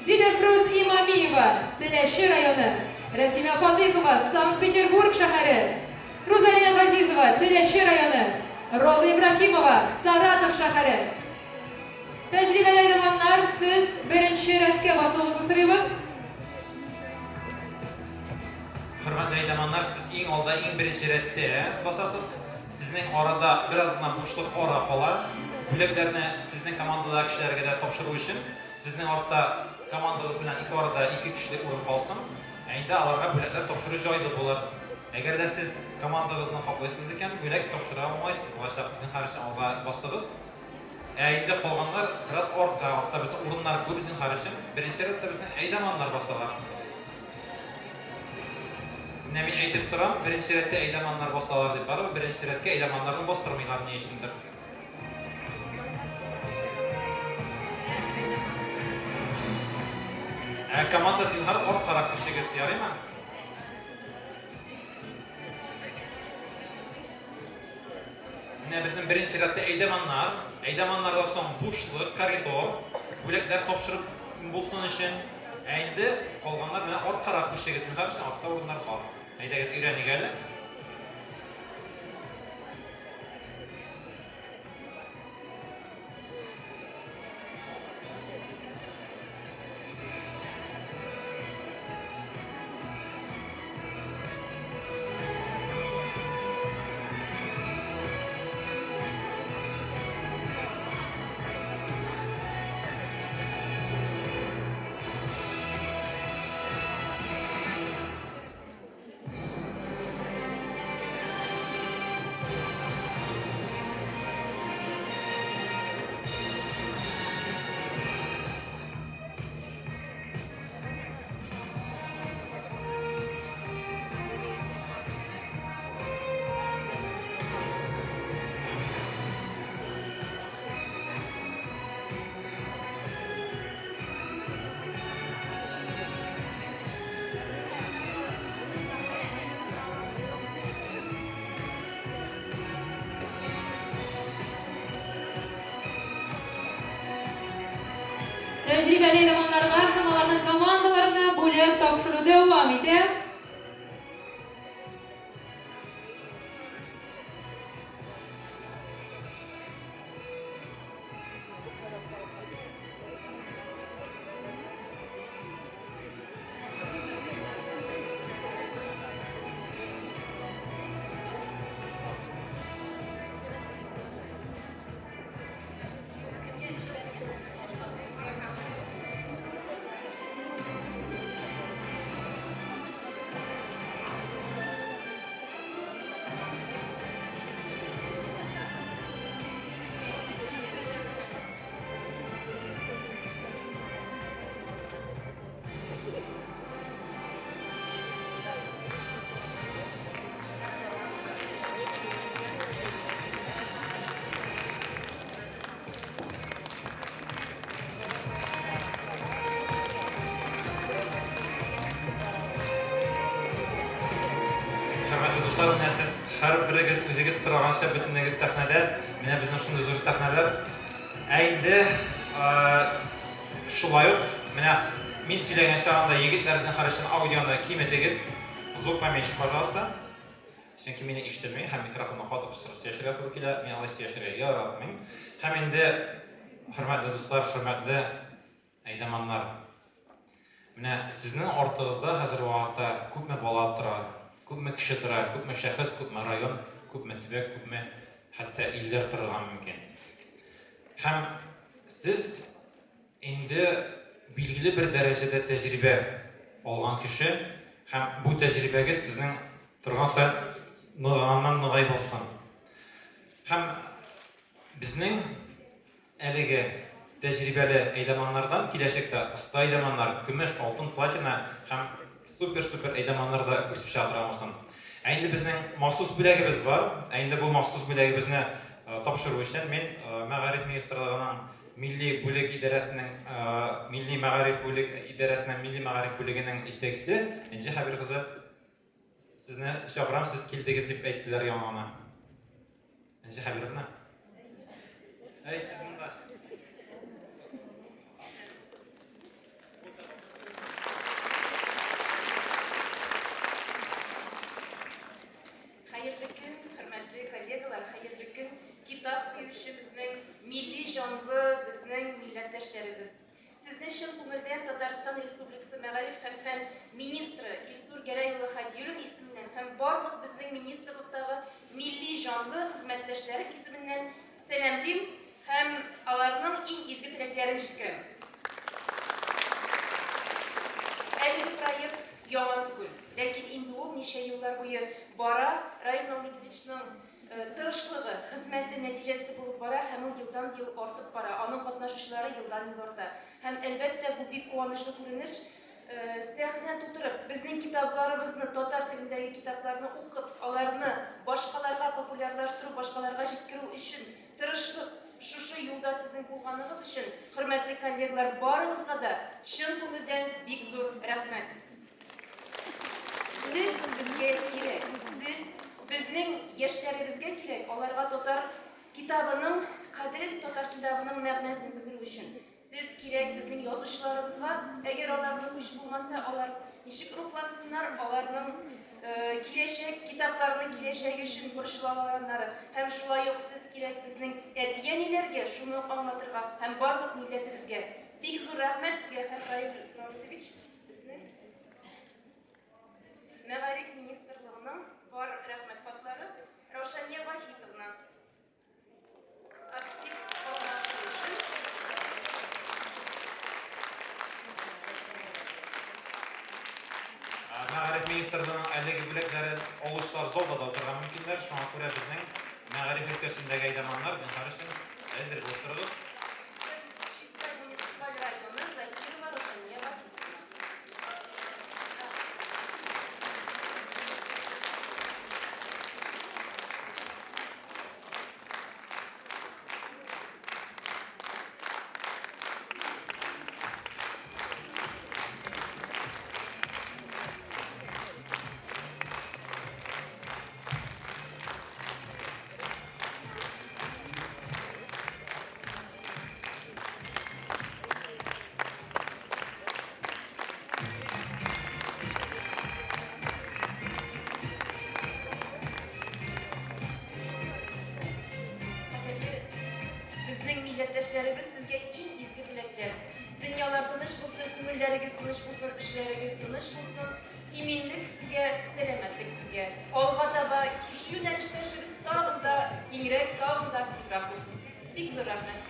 Дилефрус Имамиева, Теләші районы, Рәсима Фатыйкова, Санкт-Петербург шәһәре, Рузалия Газизова, Телеши районы, Роза Ибрахимова, Саратов шәһәре. Тәҗрибәле aydamanlar, siz birinchi rәткә басуыгызны сорыйбыз. Hürmetli aydamanlar, siz eng olda, eng birinchi rәттә basasız. Sizning orada birazdan boşluq ora qala. Бүләкләрне sizning komandadagi kishilarga da topshirish uchun sizning orada komandangiz bilan ikki orada ikki kishilik o'rin qolsin. Endi ularga бүләкләр topshirish joyida bo'lar. Agar da siz komandangizni qoplaysiz ekan, бүләк topshira olmaysiz. Boshqa sizning qarshi olga bossag'iz. Endi qolganlar biraz ortda, bizning o'rinlar ko'p bizning qarshi. Birinchi rəttə bizning aydamanlar bossalar. Nemi aytib turam, birinchi rəttə aydamanlar bossalar deb barib, birinchi rəttə aydamanlarni bostirmaylar ne işindir. Komanda zinhar orttaraq kishigis yaraymi? Bizim birinchi rəttə aydamanlardan so'ng bo'shliq, koridor, bo'laklar topshirib bo'lsin uchun Әйді қолғанlar мен от қарап үшегесін қарышын, отта орындар бар. Әйдәгіз үйрәнік әлі. Tecrübeli elemanlarga hem onların komandalarına bölek topşırı devam eder. Dostlar, siz her biriniz özünüz sıralanışa bütününüz sahnede, mine bizden şunu zor sahneler. Endi şulayıp, mine min söyleyen şahında yigitlerimizin karışın audiyonu kıymetiniz. Звук поменьше, пожалуйста. Çünkü meni işitmeyin, hem mikrofonu katıp yaşırıya turuk ile, men alay yaşırıya yaratmayın. Hem endi hürmetli dostlar, hürmetli aydamanlar. Mine sizin ortağızda hazır vaqtda ko'pmi bola turadi. Ko'pmi kishi turadi, ko'pmi shahar, ko'pmi rayon, ko'pmi tubak, ko'pmi hatto illar turgan mumkin. Ham siz endi belgili bir darajada tajriba olgan kishi, ham bu tajribaga sizning turgan saat nig'andan nig'ay bo'lsin. Ham bizning әлеге тәҗрибәле әйдәманнардан киләчәктә оста әйдәманнар, көмеш, алтын, платина һәм супер әйдәманнар да үсеп чыгырамысын. Әйнде безнең махсус бүләгебез бар. Әйнде бу махсус бүләгебезне тапшыру өчен мен Мәгариф министрлыгының милли бүлек идарәсенең милли мәгариф бүлегенең җитәкчесе Энҗи Хәбир кызы сезне чакырам, сез килдегез дип әйттеләр яңана. Энҗи Хәбировна. Әй, сез монда. Hayırlı gün, hürmetli kollegalar, hayırlı gün. Kitap söyüşü bizning milli janlı, bizning milletleşlerimiz. Sizni şın ko'ngildan Tatariston Respublikasi Мәгариф һәм фән министры Илсур Гәрәйулы Хадиуллин исеменнән һәм барлык безнең министрлыктагы milli жанлы хезмәттәшләрем исеменнән сәламлыйм һәм аларның иң изге теләкләрен җиткерәм. Әлеге проект яңа түгел, ләкин инде ул ничә еллар буе бара, Раил Мәүлидовичның тырышлыгы, хезмәте нәтиҗәсе булып бара һәм ул елдан-ел артып бара. Аның катнашучылары елдан-ел арта. Һәм әлбәттә бу бик куанычлы күренеш. Сәхнә тутырып, безнең китапларыбызны, татар телендәге китапларны укып, аларны башкаларга популярлаштыру, башкаларга җиткерү өчен тырышлык шушы юлда сезнең булганыгыз өчен, хөрмәтле коллегалар, барыгызга да чын күңелдән бик зур рәхмәт. Сез безгә кирәк. Сез безнең яшьләребезгә кирәк. Аларга татар китабының, кадерле татар китабының мәгънәсен белдерү өчен. Siz kirek bizning yozuvchilarimizga, agar ularning kuch bo'lmasa, ular nishik ruhlansınlar, ularning kileşek kitaplarını kileşege üçün kuruşulalarınları hem şulay yok siz kirek bizning yenilerge şunu anlatırga hem barlık milletimizge big zor rahmet sizge hem Rail Ravlevich bizning Мәгариф министрлыгының бар рәхмәт хатлары Равшания Вахитовна актив катнашу өчен Мәгариф министрлыгының әлеге бүләкләрен олучлар золда да отырган мөмкиннәр. Шуңа күрә безнең мәгариф өлкәсендәге әйдәманнар зинһар өчен әзер булып торыгыз. Чистая муниципаль районы Закирова Равшания Вахитовна. Bizning millatdoshlarimiz sizga eng ezgu tilaklar. Dunyolar tinch bo'lsin, ko'ngillarimiz tinch bo'lsin, ishlaringiz tinch bo'lsin. Iminlik sizga, salomatlik sizga. Olg'a taba shu yo'nalishda ishingiz tog'ida kengroq, tog'ida aktivroq bo'lsin. Big zo'r rahmat.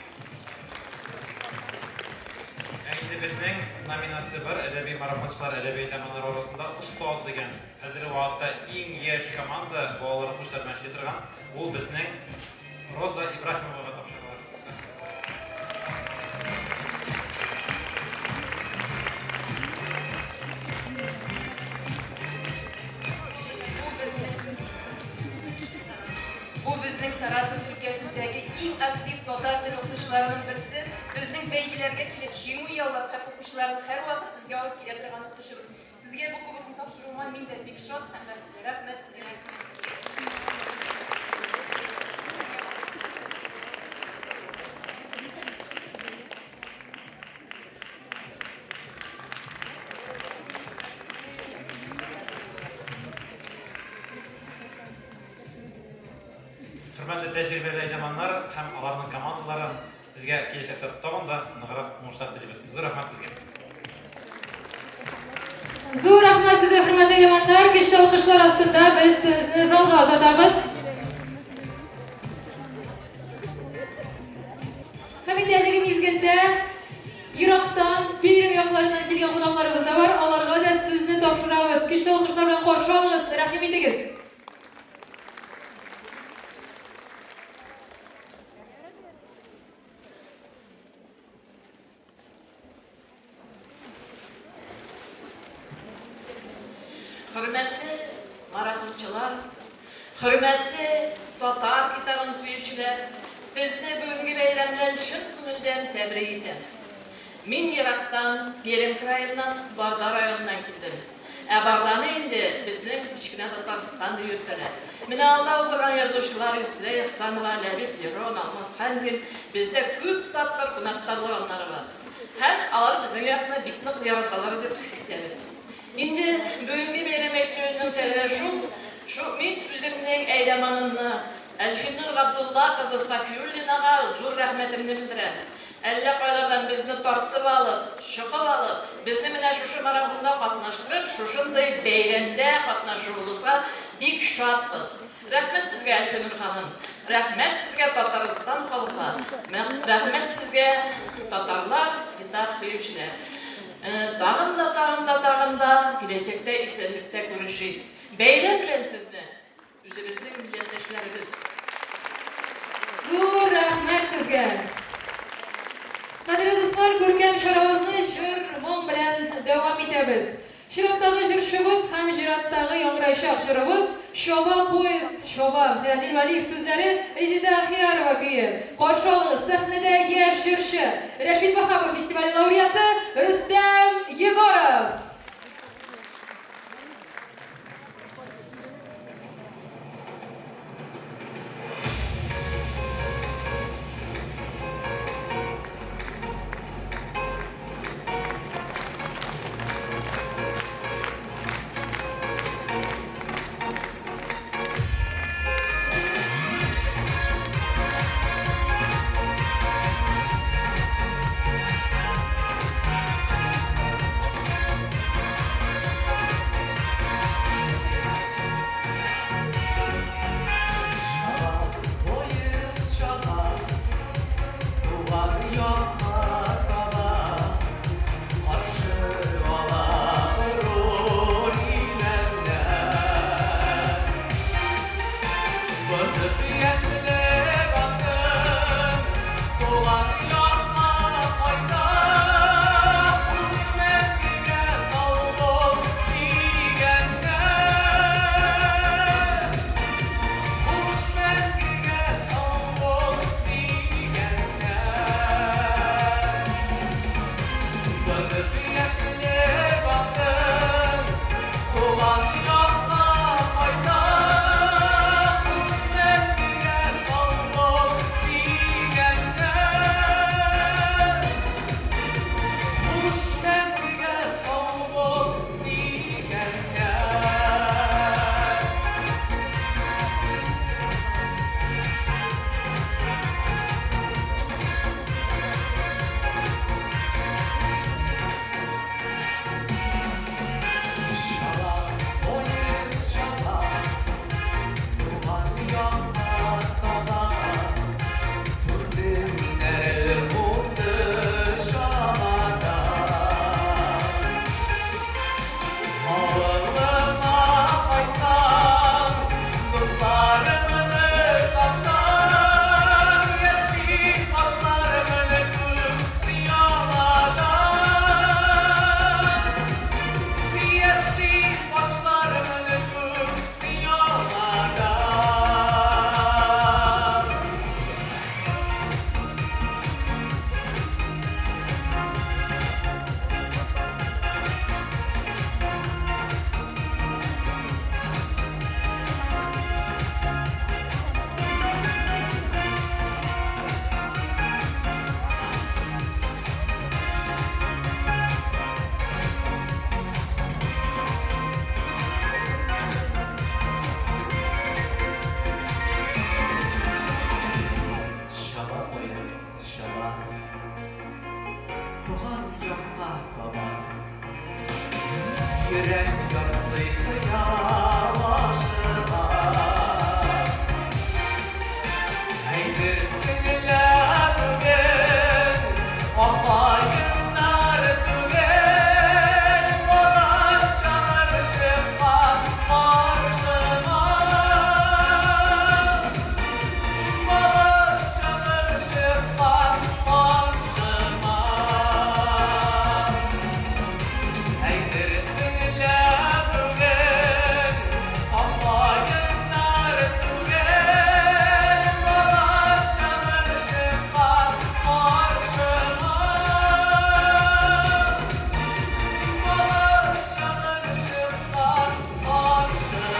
Endi bizning nominatsiya бар, әдәби марафончылар әдәби әйдәманнар арасында ustoz degan hozirgi vaqtda eng yosh komanda балалар кушлар мәшһүр торган. Ул безнең Роза Ибрахимовага тапшырылды. Bu bizning Saratov өлкәсендәге иң актив татар теле укытучыларының берсе, безнең бәйгеләргә килеп җиңү яулап һәм укучыларны һәрвакыт безгә алып килә торган укытучыбыз. Сезгә бу кубокны тапшыруыма мин дә бик шат һәм рәхмәт сезгә. Хөрмәтле тәҗрибәле әйдәманнар һәм аларның командалары сезгә киләчәктә тагын да ныграк уңышлар телибез. Зур рәхмәт сезгә. Зур рәхмәт сезгә, хөрмәтле әйдәманнар. Көчле алкышлар астында без сезне залга озатабыз. Һәм инде әлеге мизгелдә Ирактан, Пермь якларыннан килгән кунакларыбыз да бар. Аларга да сүзне тапшырабыз. Көчле алкышлар белән каршы алыгыз. Рәхим итегез. Hürmetli marafonçılar, hürmetli Tatar kitabın suyucular, sizni bugünkü beyramdan şın ko'ngildan tebrik etaman. Min Irak'tan, Perm krayından, Barda rayonundan keldim. Bardani endi bizning kichkina Tataristonda yurtdilar. Meni alda o'tirgan yozuvchilar Isra Ihsanova, Labib, Leron, Almasxandin bizda ko'p topqir qonaqlar bo'lganlar bor. Ham ular bizning yoqda bitliq yaratdilar deb hissediyoruz. Endi bugungi bayram aytganning sababi shu men o'zimning aydamanimni Elfinur Abdullah qizi Safiyullinaga zo'r rahmatimni bildiraman. Әллә кайлардан безне тартып алып, чыгып алып, безне менә шушы марафонда катнаштырып, шушындай бәйрәмдә катнашуыбызга бик шатбыз. Рәхмәт сезгә, Элфинур ханым. Рәхмәт сезгә, Татарстан халкы. Рәхмәт сезгә, татарлар, китап сөючеләр. Тагын да киләчәктә исәнлектә күрешик. Бәйрәм белән сезне, үзебезнең милләттәшләребез. Зур рәхмәт сезгә. Кадерле дуслар, күркәм чарабызны җыр моң белән дәвам итәбез. Чираттагы җырчыбыз һәм җираттагы яңгырайчак җырыбыз Шоба поезд Шоба. Разил Валиев сүзләре, Резида Ахиярова көе. Каршы алыгыз сәхнәдә яшь җырчы, Рәшит Вахапов фестивале лауреаты Рөстәм Егоров. Yürek yarsı yavaşına Eydirsin ile bugün Afayınlar tügen Badaş yanar şıkkan karşıma Badaş yanar şıkkan karşıma Eydirsin ile bugün Afayınlar tügen Badaş yanar şıkkan karşıma Badaş yanar şıkkan karşıma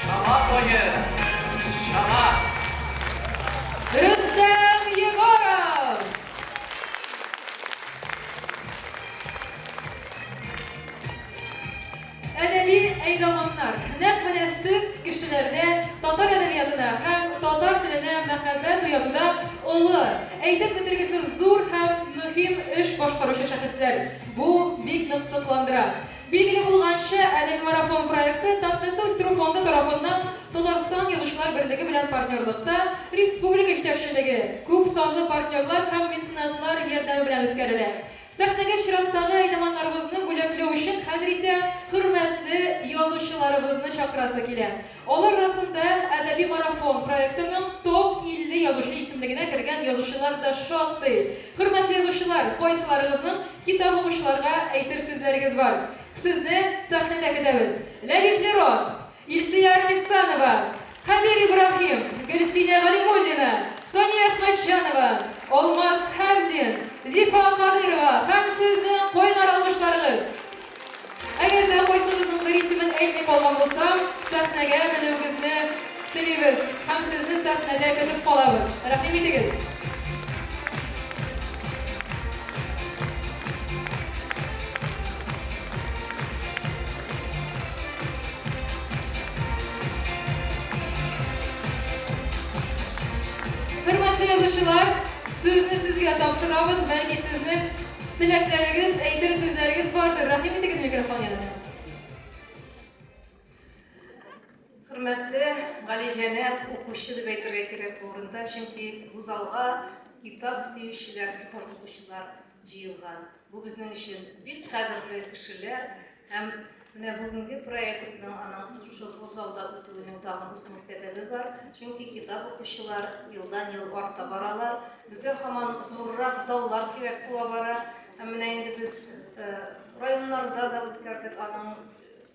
Şama boyu, şama Rüstem Yegorov. Edebi eydamanlar, nәкъ siz kişilerine Tatar edebiyatına hem Tatar diline мәхәббәт уятуда олы, әйтеп бетергесез зур һәм мөһим эш башкаручы шәхесләр. Бу бик нык сокландыра. Билгеле булганча, Әдәби марафон проекты Татныкта үстерү фонды тарафыннан Татарстан Язучылар берлеге белән партнерлыкта республика җитәкчелеге, күп санлы партнерлар һәм меценатлар ярдәме белән үткәрелә. Сәхнәгә чираттагы әйдәманнарыбызны бүләкләү өчен хәзер исә хөрмәтле язучыларыбызны чакырасы килә. Алар арасында Әдәби марафон проектының топ 50 язучы исемлегенә кергән язучылар да шактый. Хөрмәтле язучылар, кайсыларыгызның китап укучыларга әйтер сүзләрегез бар? Сезне сәхнәдә көтәбез. Ләбиб Лерон, Илсия Алексанова, Хәбир Ибрахим, Гөлсинә Галимуллина, Соня Әхмәтҗанова, Алмаз Хәмзин, Зифа Кадырова һәм сезнең кайнар алкышларыгыз. Әгәр дә кайсыгызның исемен әйтми калган булсам, сәхнәгә менүегезне телибез һәм сезне сәхнәдә көтеп калабыз. Рәхим итегез. Hürmetli yazıcılar, sözünü sizge tapşırabız, belki sizin dilekleriniz, eğitir sizleriniz vardır. Rahim etiniz mikrofon yanına. Hürmetli Галижәнәт укучы дип әйтергә кирәк урында, чөнки бу залга китап сөючеләр, китап укучылар җыелган. Бу безнең өчен бик кадерле кешеләр һәм менә бүгенге проектның аның шушы зур залда үтүенең тагын үзенең сәбәбе бар. Чөнки китап укучылар елдан-ел арта баралар. Безгә һаман зуррак заллар кирәк була бара. Һәм менә инде без районнарда да үткәрдек аның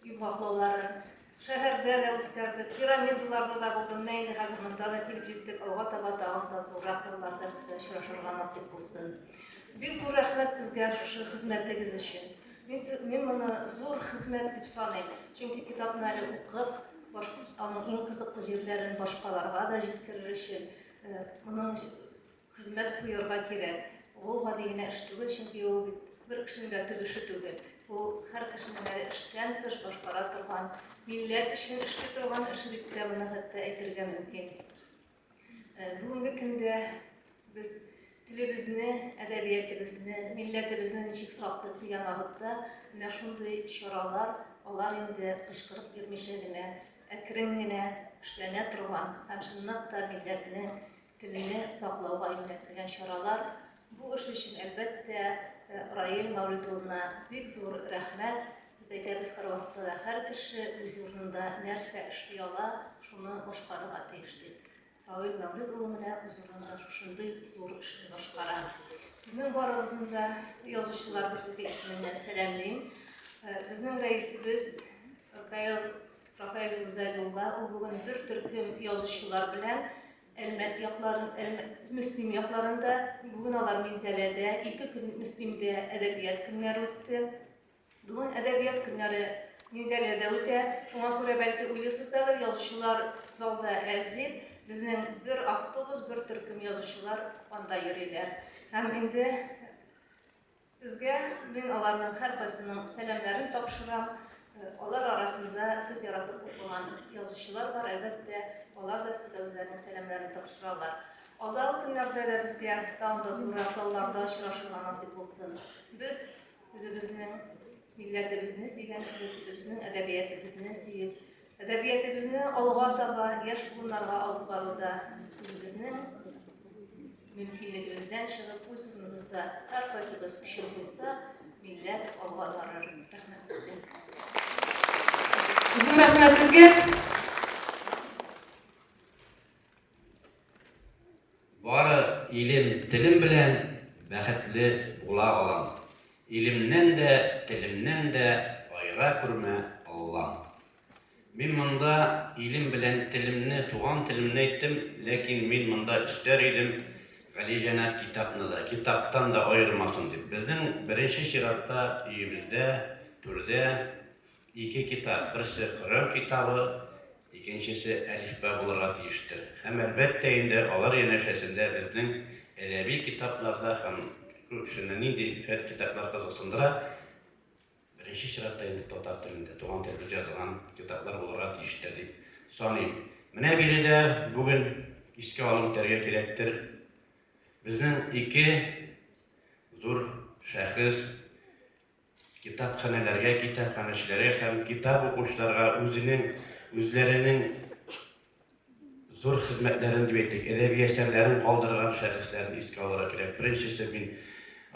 юбаклауларын. Шәһәрдә дә үткәрдек, пирамидаларда да булдым, менә инде хәзер монда да килеп җиттек. Алга таба тагын да зуррак залларда безгә очрашырга насыйп булсын. Бик зур рәхмәт сезгә шушы хезмәтегез өчен. Мин моны зур хезмәт дип саныйм. Чөнки китапны укып, аның иң кызыклы җирләрен башкаларга да җиткерер өчен моның хезмәт куярга кирәк. Ул гади генә эш түгел, чөнки ул бер кешенең дә төбеше түгел. Ул һәр кешенең эштән тыш башкара торган, милләт өчен эшли торган эше дип тә моны хәтта әйтергә мөмкин. Бүгенге көндә без телебезне, әдәбиятыбызны, милләтебезне ничек саклыйк дигән вакытта менә шундый чаралар, алар инде кычкырып йөрмичә генә, әкрен генә эшләнә торган һәм чынлап та милләтне, телене саклауга юнәлтелгән чаралар. Бу эш өчен әлбәттә Раил Мәүлидуллина бик зур рәхмәт. Без әйтәбез һәр вакытта һәр кеше үз урынында нәрсә эшли ала, шуны башкарырга тиеш дип. Раил Мәүлидуллина менә үз урынында шушындый зур эшне башкара. Сезнең барыгызны да язучылар берлеге исеменнән сәламлыйм. Безнең рәисебез Рафаэль Зайдулла, ул бүген бер төркем язучылар белән Әлмәт якларын, Мөслим якларында, бүген алар Минзәләдә, 2 көн Мөслимдә әдәбият көннәре үтте. Бүген әдәбият көннәре Минзәләдә үтә. Шуңа күрә бәлки уйлыйсыздыр, язучылар залда әз дип, безнең бер автобус, бер төркем язучылар анда йөриләр. Һәм инде сезгә мин аларның һәр кайсының сәламнарын тапшырам. Алар арасында siz yaratып toplagan yazıcılar var, elbette. Onlar da sizə özlərinin sələmlərini tapşırarlar. Alдағы günlərdə də bizə daha da zor sallarda aşılaşırlar nasip olsun. Biz özümüzün millətimizni suygan, özümüzün ədəbiyyatımızı suyub, ədəbiyyatımızı alğa taba, yaş bunlarga alıb barıda özümüzün mümkünlüğümüzdən шығып, öz uzunumuzda hər qaysımız küçül qoysa, millət alğa varır. Rəhmət sizə. Uzun rəhmət sizə. Бары илем, телем белән бәхетле була алам. Илемнән дә, телемнән дә айыра күрмә Аллам. Мин монда илем белән телемне, туган телемне әйттем, ләкин мин монда эштәр идем Галиҗанат китапны да, китаптан да айырмасын дип. Безнең беренче чиратта өебездә, түрдә ике китап, берсе Коръән китабы, икенчесе әлифба булырга тиештер. Һәм әлбәттә инде алар янәшәсендә безнең әдәби китапларда һәм күпчеләрне нинди фән китаплар кызыксындыра, беренче чиратта инде татар телендә, туган телдә язылган китаплар булырга тиештер дип саныйм. Менә биредә бүген искә алып үтәргә кирәктер. Безнең ике зур шәхес китапханәләргә, китапханәчеләргә һәм китап укучыларга үзләренең зур хезмәтләрен дип әйтик, әдәби әсәрләрен калдырган шәхесләрне искә алырга кирәк. Беренчесе мин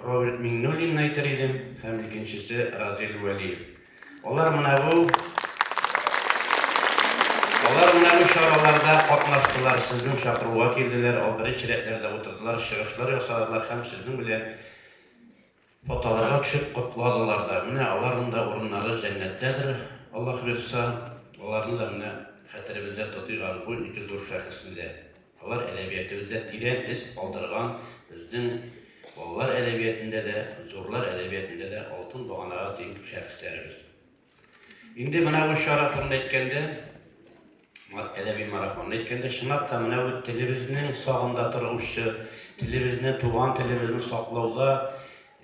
Роберт Миңнуллинны әйтер идем, һәм икенчесе Разил Вәлиев. Алар менә бу чараларда катнаштылар, сезнең чакыруга килделәр, ал беренче рәтләрдә утырдылар, чыгышлар ясадылар һәм сезнең белән фотоларга төшеп кутладылар да. Менә аларның да урыннары җәннәттәдер, Аллаһ бирсә. Аларны да менә хәтеребездә тотыйган бу ике зур шәхесендә. Алар әдәбиятыбызда тирән эз калдырган, безнең балалар әдәбиятында да, зурлар әдәбиятында да алтын баганага тиң шәхесләрбез. Инде менә бу чара турында әйткәндә, әдәби марафонны әйткәндә, чынлап та менә бу телебезнең сагында торучы, телебезне, туган телебезне саклауда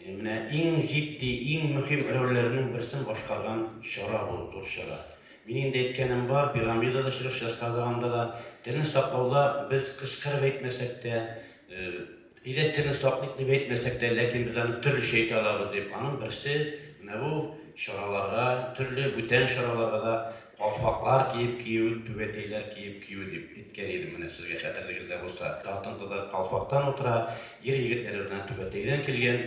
менә иң җитди, иң мөһим рольләрнең берсен башкарган чара бу, зур чара. Мин инде әйткәнем бар, пирамидада чыгыш ясаганда да телне саклауда без кычкырып әйтмәсәк тә, иле телне саклыйк дип әйтмәсәк тә, ләкин без аны төрлечә әйтә алабыз дип. Аның берсе менә бу чараларга, төрле бүтән чараларга да калфаклар киеп кию, түбәтәйләр киеп кию дип әйткән идем. Менә сезгә хәтерегездә булса, хатын-кызлар калфактан утыра, ир-егетләр белән түбәтәйдән килгән.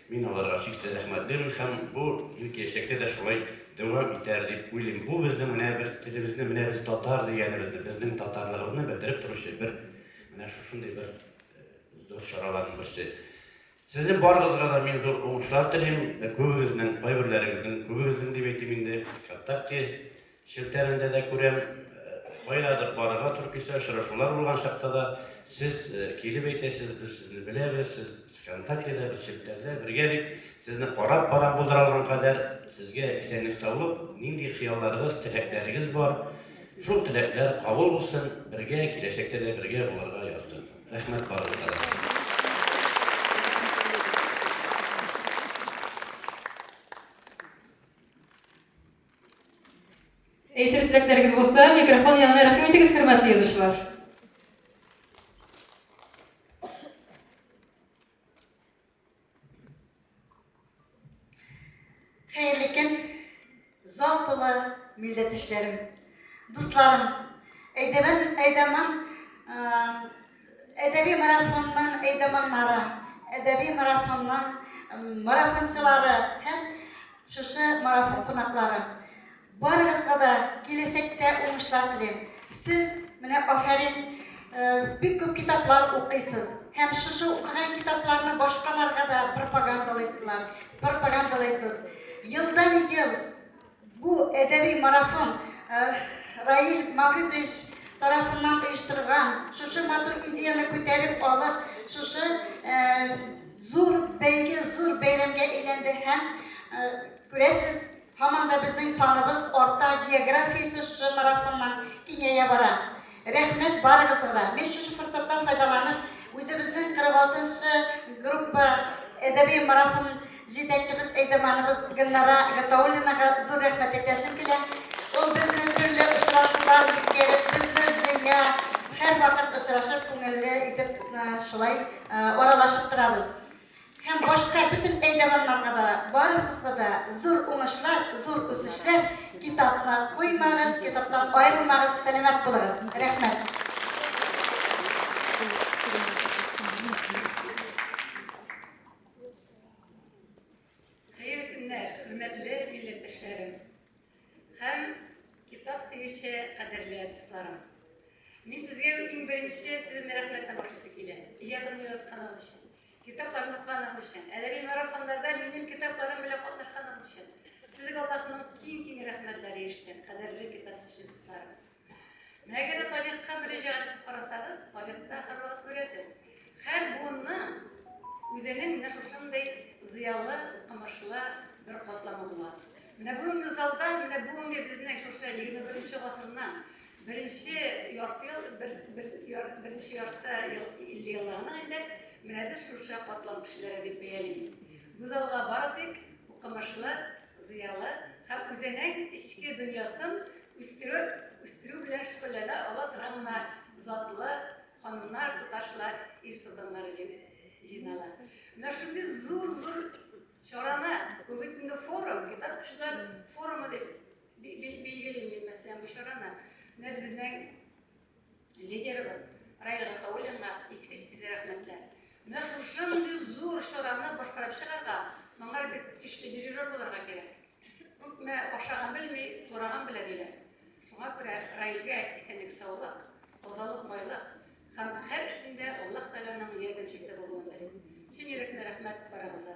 Мин аларга чиксез рәхмәтлемен һәм бу киләчәктә дә шулай дәвам итәр дип уйлыйм. Бу безнең менә бер телебезне, менә без татар дигәнебезне, безнең татарлыгыбызны белдереп торучы бер менә шушындый бер зур чараларның берсе. Сезнең барыгызга да мин зур уңышлар телим. Күбегезнең, кайберләрегезнең, күбегезнең дип әйтим инде. Хәтта шелтәрендә дә күрәм, кайдадыр барырга туры килсә, очрашулар булган чакта да сез килеп әйтәсез, без сезне беләбез, сез ВКонтактеда, без шелтәрдә бергәлек, сезне карап барам булдыра алган кадәр сезгә исәнлек, саулык, нинди хыялларыгыз, теләкләрегез бар. Шул теләкләр кабул булсын, бергә киләчәктә дә бергә булырга язсын. Рәхмәт барыгызга. Әйтер теләкләрегез булса, микрофон янына рәхим итегез, хөрмәтле язучылар. Хәерле көн, зал тулы милләттәшләрем, дусларым. Әдәби марафонның әйдәманнары, әдәби марафонның марафончылары һәм шушы марафон кунаклары. Барыгызга да киләчәктә уңышлар телим. Сез менә афәрин бик күп китаплар укыйсыз. Һәм шушы укыган китапларны башкаларга да пропагандалайсыз. Елдан-ел бу әдәби марафон Раил Мавлидович тарафыннан оештырылган, шушы матур идеяны күтәреп алып, шушы зур бәйге, зур бәйрәмгә әйләнде һәм күрәсез, һаман да безнең саныбыз арта, географиясе шушы марафоннан киңәя бара. Рәхмәт барыгызга да. Мен шушы форсаттан файдаланып, үзебезнең 46-нчы группа әдәби марафон жетекчimiz, eğitmenimiz Gülnara Gataulinaga zor rahmet edesim kile. O bizden türlü ışıraşlar gitkerek, bizden ya her vakit ışıraşıp көңелле edip şulay oralaşıp durabız. Hem başka bütün eğitmenlerine de barısızda da zor ulaşlar, zor üsüşler, kitaplar koymağız, kitaptan ayrılmağız, selamet buluruz. Rahmet. Hayırlı günler, hürmetli milletvekilerim. Hem kitap sevişi kaderli dostlarım. Men sizge eng birinchi sizimni rahmatdan boshlashim keladi. Ijodimni yaratganingiz uchun, kitoblarni o'qiganingiz uchun, adabiy marafonlarda mening kitoblarim bilan qatnashganingiz uchun sizga Allohning keng rahmatlari yetsin, qadrli kitob sevishchilarim. Agar tarixga murojaat etib qarasangiz, tarixda har vaqt ko'rasiz. Har bunni o'zining mana shunday ziyoli, qimorchilar bir qatlama bo'ladi. Mana bugungi zalda, mana bugungi bizning shunday 21-asrdan birinchi yortda yillarni endi mana shu qatlamchilar deb beyalayman. Bu zalga bordik, o'qimachilar, ziyoli ham o'zining ichki dunyosin üstürü bilen şükrlerde Allah tarafına zatlı hanımlar, tutaşlar, irsudanlar jinalar. Bunlar şimdi zor şorana, bu bütün forum, kitapçılar forumu da bilgiliyim mesela bu şorana. Ne bizden liderimiz, Rayla Gataulina, ikisi rahmetler. Bunlar şimdi zor şorana başka bir şeylerle, bunlar bir güçlü dirijör bularına gerek. Bu aşağıdan bilmeyi, durağın bile değiller. Şuna göre Rayil'ge istedik sağlık, ozalık, maylık, hem her işinde Allah Teala'nın yardımcısı bulunmalı. Şimdi yürekli rahmet baranıza.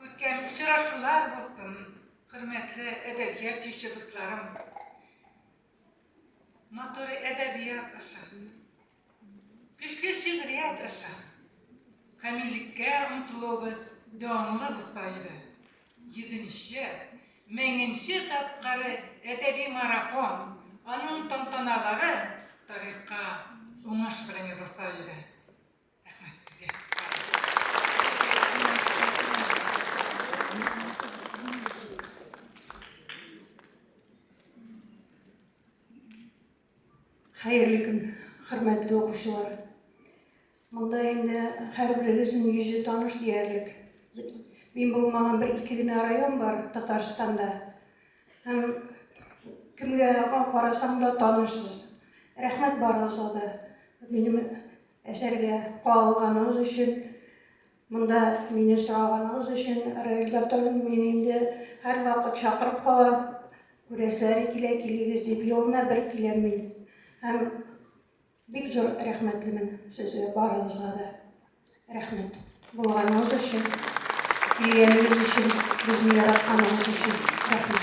Kötken uçuraşılar olsun, hürmetli edebiyat işçi dostlarım. Maturi edebiyat aşa, güçlü şiiriyat aşa, kamillikке umtuluğumuz devamlı bulsaydı. 100. Meninci tapkarı edebi marafon, onun tantanaları tarihka umaş bilen yazasaydı. Rahmet sizge. Hayırlı gün, hürmetli okuşular. Bunda endi her birimizin yüzü tanış diyerlik. Ben bulmagan bir iki rayon var Tatarstan'da. Hem kimge karasam da tanışsız. Rahmet barasa da benim eserge kalganınız için, bunda beni sağlaganınız için, Raylat'ın beni her vakit çakırıp kala, güresleri kile deyip yoluna bir kilemin. Hem bek zor rahmetlimin size barınıza da rahmet. Bulganınız için, bilgeniniz için, bizni yaratkanınız için rahmet.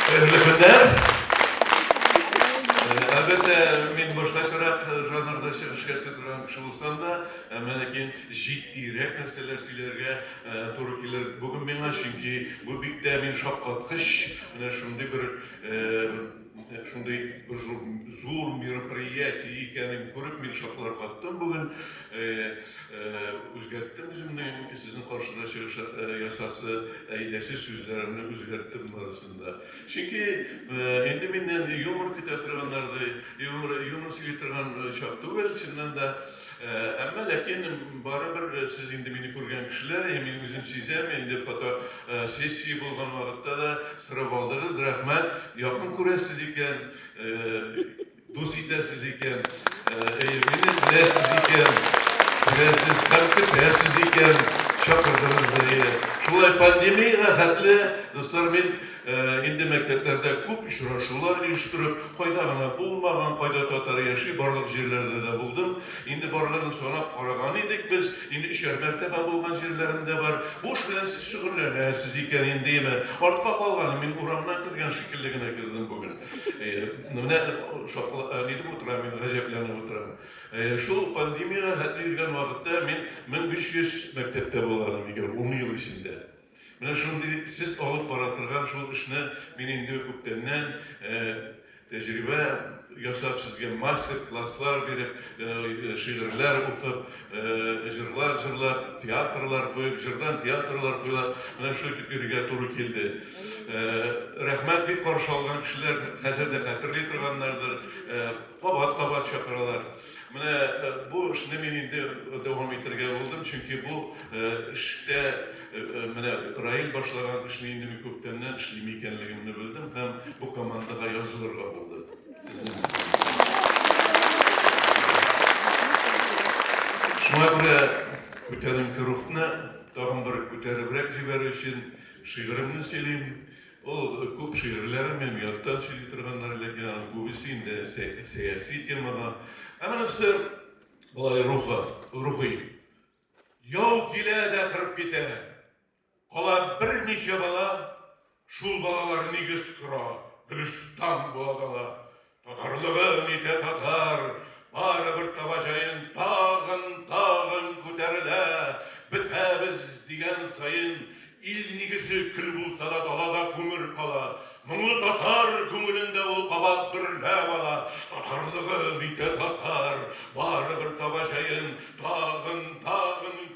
Hayırlı günler. Elbette men başlaşarak janrda çıkışa sürdüren kişi olsam da lakin ciddiyrek narsalar söylerge to'g'ri kelar. Bugün menga çünkü bu bitta men şafqatqish mana shunday bir zo'r мероприятие ekanini ko'rib men shohlar qatdim. Bugün o'zgartdim o'zimni sizning qarshida chiqish yasasi aydasiz so'zlarimni o'zgartdim arasında. Çünkü endi menden yumor ketatirganlarda yumor söyleytirgan şaqda o'l chindan da amma lakin baribir siz endi meni ko'rgan kishilar men o'zim sezam endi foto sessiya bo'lgan vaqtda da sira oldingiz rahmat yaqin ko'rasiz ekan do'st etasiz ekan meni bilasiz ekan bilasiz qalbga tayyorsiz ekan chaqirdingiz. Shulay pandemiyaga xatli do'stlar men Indi mekteplerde көп işraşular uyuşturup, kayda gana bulmagan, kayda tatar yaşı barlık yerlerde de buldum. Indi barların sonra karagan idik biz, indi işer mertebe bulgan yerlerinde var. Bu iş bilen siz şükürlenesiz iken indi mi? Artka kalganı, min uğramdan kirgen şekilligine girdim bugün. Neydi bu oturam, min gajeplenip oturam. Şu pandemiya hatta yürgen vakitte min 500 mektepte bulganım, 10 yıl içinde. Мен шундый siz алып бара торган шул эшне мин инде күптәннән тәҗрибә ясап сезгә мастер-класслар биреп, шигырьләр укып, җырлар җырлап, театрлар куеп, җырдан театрлар куеп, менә шул йөргә туры килде. Рәхмәт бик каршы алган кешеләр хәзер дә хәтерли торганнардыр, кабат-кабат чакыралар. Менә бу эшне мин инде дәвам итәргә булдым, чөнки бу эштә менә Раил башлаган эшне инде мин күптәннән эшлим икәнлегемне белдем һәм бу командага язылырга булдым. Шуңа күрә күтәренке рухны тагын бер күтәребрәк җибәрү өчен шигыремне сөйлим. Ул күп шигырьләрем мин яттан сөйли торганнар ләкин күбесе инде сәяси темага. Әманысы болай рухи. Яу килә дә кырып китә. Кала берничә бала, шул балалар нигез кора, Гөлстан булагала. Татарлыгы нитә татар, барыбер табажайын тагын күтәрелә. Бетәбез дигән сайын, ил нигезе көл булса да далада күмер кала. Моңлы татар күңелендә ул кабат берлә бала. Татарлыгы нитә татар, барыбер табажайын тагын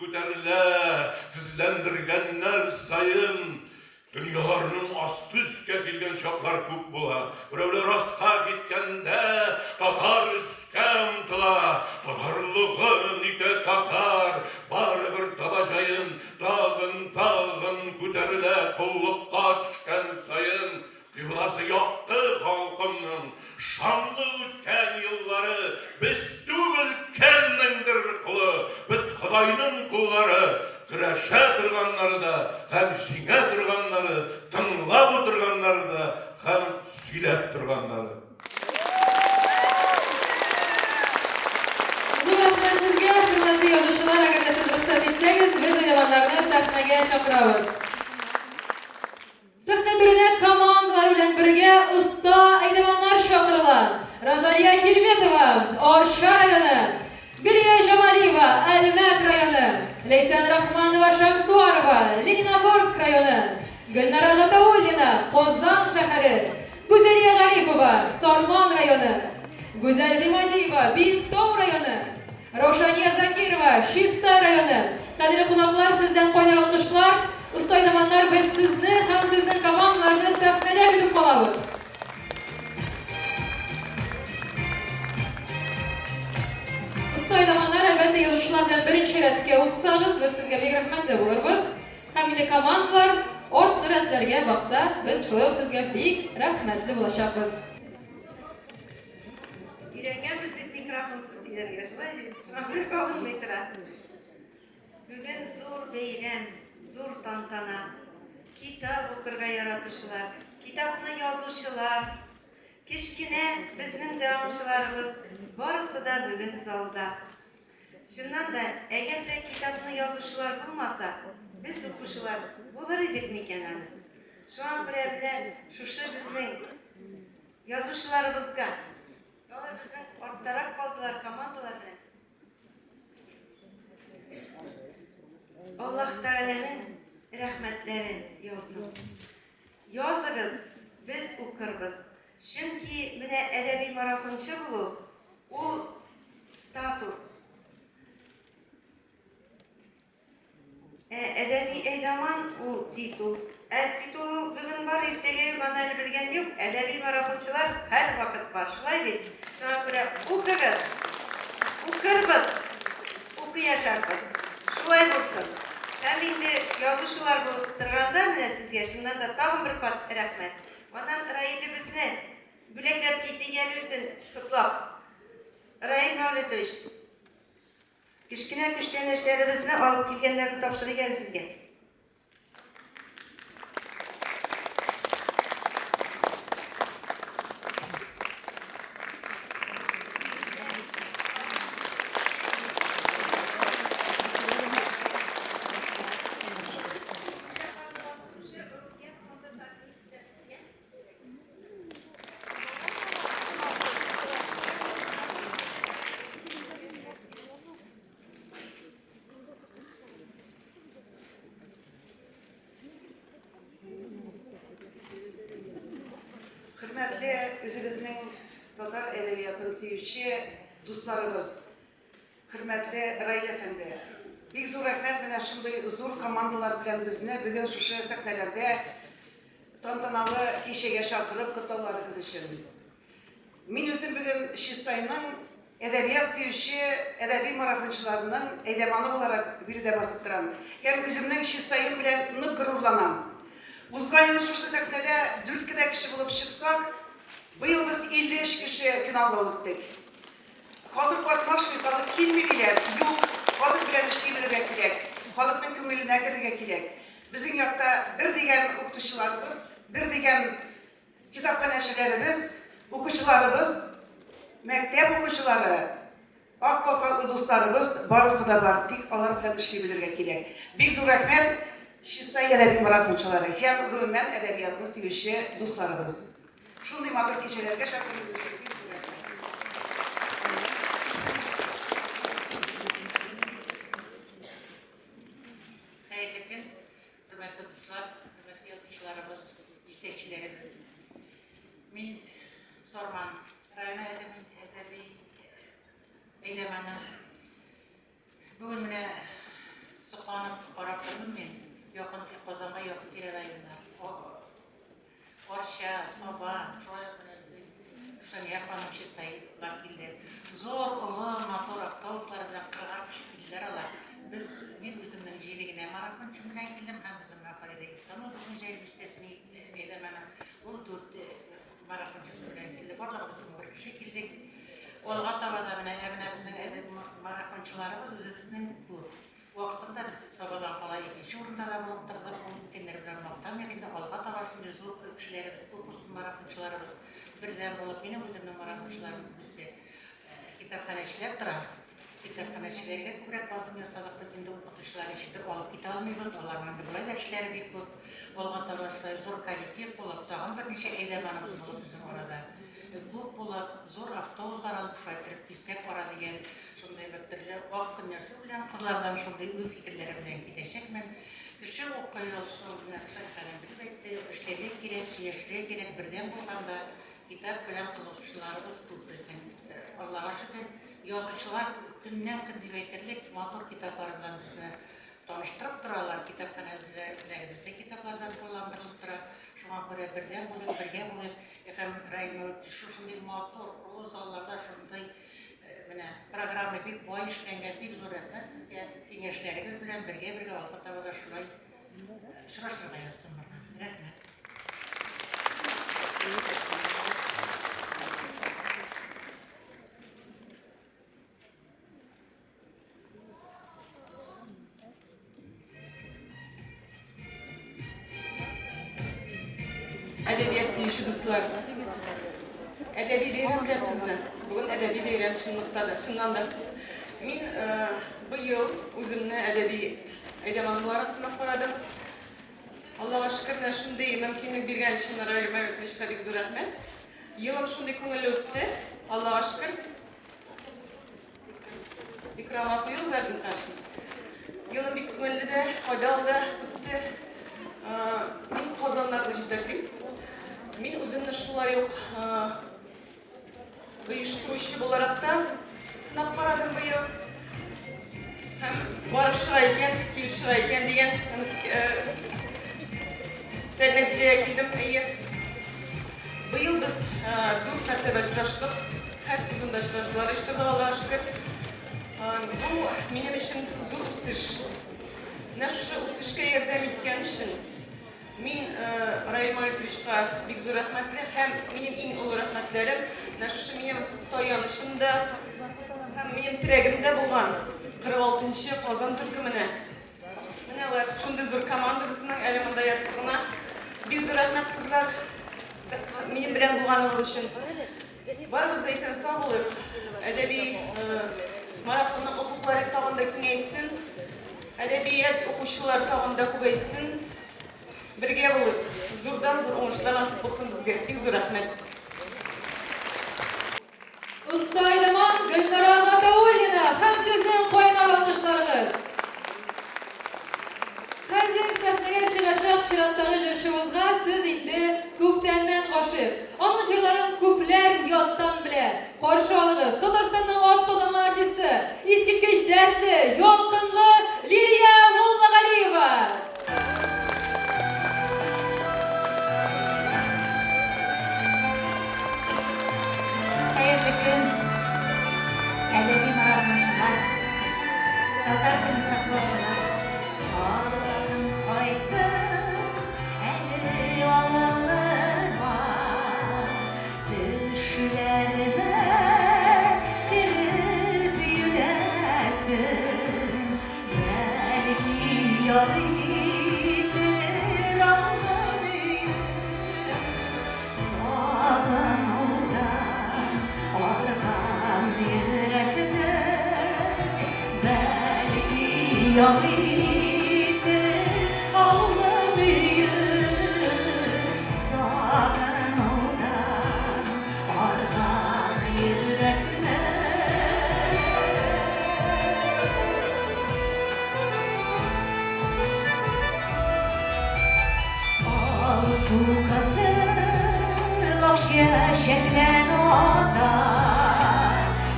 күтәрелә. Тезләндергәннәр сайын, дөньяларның асты өскә килгән чаклар күп була. Берәүләр аска киткәндә, татар өскә омтыла. Татарлыгы нитә татар, барыбер табажайын тагын күтәрелә. Коллыкка төшкән сайын, кыйбласы якты халкымның шанлы үткән еллары. Без түгел кемнеңдер кулы, без Худайның куллары. Көрәшә торганнары да, һәм җиңә торганнары, тыңлап утырганнары да, һәм сөйләп торганнары. Зур рәхмәт сезгә, хөрмәтле язучылар, әгәр дә сез рөхсәт итсәгез, без әйдәманнарны сәхнәгә чакырабыз. Сәхнә түренә командалар белән бергә оста әйдәманнар чакырыла. Розалия Килметова, Арча районы, Гөлия Жамалиева, Әлмәт районы, Лейсан Рахманова Шамсуарова, Лениногорск районы, Гөлнара Гатауллина, Казан шәһәре, Гүзәлия Гарипова, Сарман районы, Гүзәл Гыймадиева, Биектау районы, Рошания Закирова, Чиста районы. Кадерле кунаклар, сездән кайнар алкышлар, уста әйдәманнар, без сезне һәм сезнең командаларны сәхнәдә көтеп калабыз. Әйдәманнар, әлбәттә, язучылар белән беренче рәткә уссагыз, без сезгә бик рәхмәтле булырбыз. Һәм инде командалар арткы рәтләргә басса, без шулай ук сезгә бик рәхмәтле булачакбыз. Өйрәнгәнбез бит микрофонсыз сөйләргә, шулай бит. Шуңа күрә калынмый тора. Бүген зур бәйрәм, зур тантана. Китап укырга яратучылар, китапны язучылар, кечкенә безнең дәвамчыларыбыз барысы да бүген залда. Шуннан да, әгәр дә китапны язучылар булмаса, без укучылар булыр идек микән аны? Шуңа күрә менә шушы безнең язучыларыбызга, алар безнең арттарак калдылар командалар белән. Аллаһ Тәгаләнең рәхмәтләрен яусын. Языгыз, без укырбыз. Чөнки менә әдәби марафончы булу ул статус. Әдәби әйдәман ул титул. Титул бүген бар, иртәгә юганы әле белгән юк. Әдәби марафончылар һәр вакыт бар. Шулай бит. Шуңа күрә укыгыз, укырбыз, укый яшарбыз. Шулай булсын. Һәм инде язучылар булып торганда менә сезгә шуннан да тагын бер кат рәхмәт. Анан Раилебезне бүләкләп китегәнебездән котлап. Раил Мәүлетович, кечкенә күчтәнәшләребезне алып килгәннәрне тапшырыгыз сезгә. үзебезнең татар әдәбиятын сөюче дусларыбыз, хөрмәтле Раил әфәнде. Бик зур рәхмәт менә шундый зур командалар белән безне бүген шушы сәхнәләрдә тантаналы кичәгә чакырып котлауларыгыз өчен. Мин үзем бүген Чистайның әдәбият сөюче әдәби марафончыларының әйдәманы буларак биредә басып торам. Һәм үземнең Чистайым белән нык горурланам. Узган ел шушы сәхнәдә 4 кеше булып чыксак, быел без 53 кеше финалга үттек. Халык катнашмый, халык килми диләр. Юк, халык белән эшләргә кирәк. Халыкның күңеленә керергә кирәк. Безнең якта бер дигән укытучыларыбыз, бер дигән китапханәчеләребез, укучыларыбыз, мәктәп укучылары, ак калфатлы дусларыбыз барысы да бар, тик алар белән эшли белергә кирәк. Бик зур рәхмәт Чистай әдәби марафончылары һәм гомумән әдәбиятны сөюче дусларыбыз. Шундый матур кичәләргә чакырыгыз. Хәерле көн, хөрмәтле дуслар, хөрмәтле язучыларыбыз, җитәкчеләребез. Мин Сорман районы әдәби әйләмәне бүген менә сокланып карап тордым мин. Якын Казанга якын тирә-районда. Орча, Саба, Шания ханым Чистайдан килде. Зор, олы, мотор автобуслар белән кырга килделәр алар. Мин үземнең 7 генә марафончы белән килдем һәм безнең Фарида Исламова безнең җәй бистәсенә әйдәмәне. Ул 4 марафончысы белән килде. Барлыгыбыз 11 кеше килдек. Алга таба да менә безнең әдәби марафончыларыбыз үзебезнең күп. Вакытында без Сабадан кала 2нче урында да булып тордык. Теннер белән мактан инде алга таба шундый зур кешеләребез, конкурс марафончыларыбыз бердән булып, минем үземнең марафончыларым безне китапханәчеләр тора. Китапханәчеләргә күбрәк басым ясадык. Без инде укытучылар ишетеп алып китә алмыйбыз. Аларның булай да эшләре бик күп. Алга таба шулай зур коллектив булып, тагын берничә әйдәмәнебез булып безнең арада. Күп булып, зур автобуслар алып шайтырып килсәк ара дигән шундай бер төрле вак көннәр белән кызлардан шундай уй фикерләре белән китәчәкмен. Кеше укыйсы белән шәһәрен белеп әйтте, эшләргә кирәк, сөйләшергә кирәк, бердән булганда китап белән кызыксынучыларыбыз күп безнең. Аллага шөкер, язучылар көннән-көн дип әйтерлек матур китаплар белән безне таныштырып торалар. Китапханәләребездә китаплардан кулландырылып тора. Шуңа күрә бердән булып, бергә булып, һәм районның шушындый матур прозаларда шундай менә программа бик бай эшләнгән, бик зур рәхмәт сезгә. Киңәшләрегез белән бергә алга таба да шулай очрашырга язсыннар. Рәхмәт. Әдәбият сөюче дуслар. Әдәби бәйрәм белән сезне. Бүген әдәби бәйрәм чыннан да. Мин быел үземне әдәби әйдәман буларак сынап карадым. Аллага шөкер, менә шундый мөмкинлек биргән өчен Раил Мәгътәшкә бик зур рәхмәт. Елым шундый күңелле үтте. Аллага шөкер. Икрам апый зарзын кашын. Елым бик күңелле дә, файдалы да үтте. Мин Казаннарны җитәклим. Мин үземне шулай ук оештыручы буларак та сынап карадым быел. Һәм барып чыга икән, килеп чыга икән дигән нәтиҗәгә килдем. Быел без 4 мәртәбә очраштык. Һәр сезонда очраштылар, иштырдык, Аллага шөкер. Бу минем өчен зур үсеш. Менә шушы үсешкә ярдәм иткән өчен мин Раил Мәгътәшкә бик зур рәхмәтле һәм минем иң олы рәхмәтләрем менә шушы минем таянышымда һәм минем терәгемдә булган 46-нчы Казан төркеменә. Менә алар шундый зур команда безнең әле монда ятсына. Бик зур рәхмәт кызлар минем белән булганыгыз өчен. Барыбыз да исән сау булыйк. Әдәби марафонның офыклары тагын да киңәйсен. Әдәбият укучылар тагын да күбәйсен. Бергә булыйк. Зурдан-зур уңышлар насыйп булсын безгә. Бик зур рәхмәт. Usta Aydaman Gülnara Gataulina һәм сезнең кайнар алкышларыгыз. Хәзер сәхнәгә чыгачак чираттагы җырчыбызга сез инде күптәннән гашыйк. Аның jırların köpler yottan bile. Karşı alığız, Tatarstan'ın at bozan artisti, İskitkeş dersi, yolkınlı Liliya Mollagaliyeva. Hayırlı gün, edebi marafnaşılar, Tatar dili saklaşılar. Altın koydu, eli olanlar var. Düşlerime girip yürektim. Belki yoluydur ağlanıyor. Sağdan oldan organ yürekte belki yoluydur ağlamıyor. Sağdan oldan organ yürekte su kızıl şeklen oda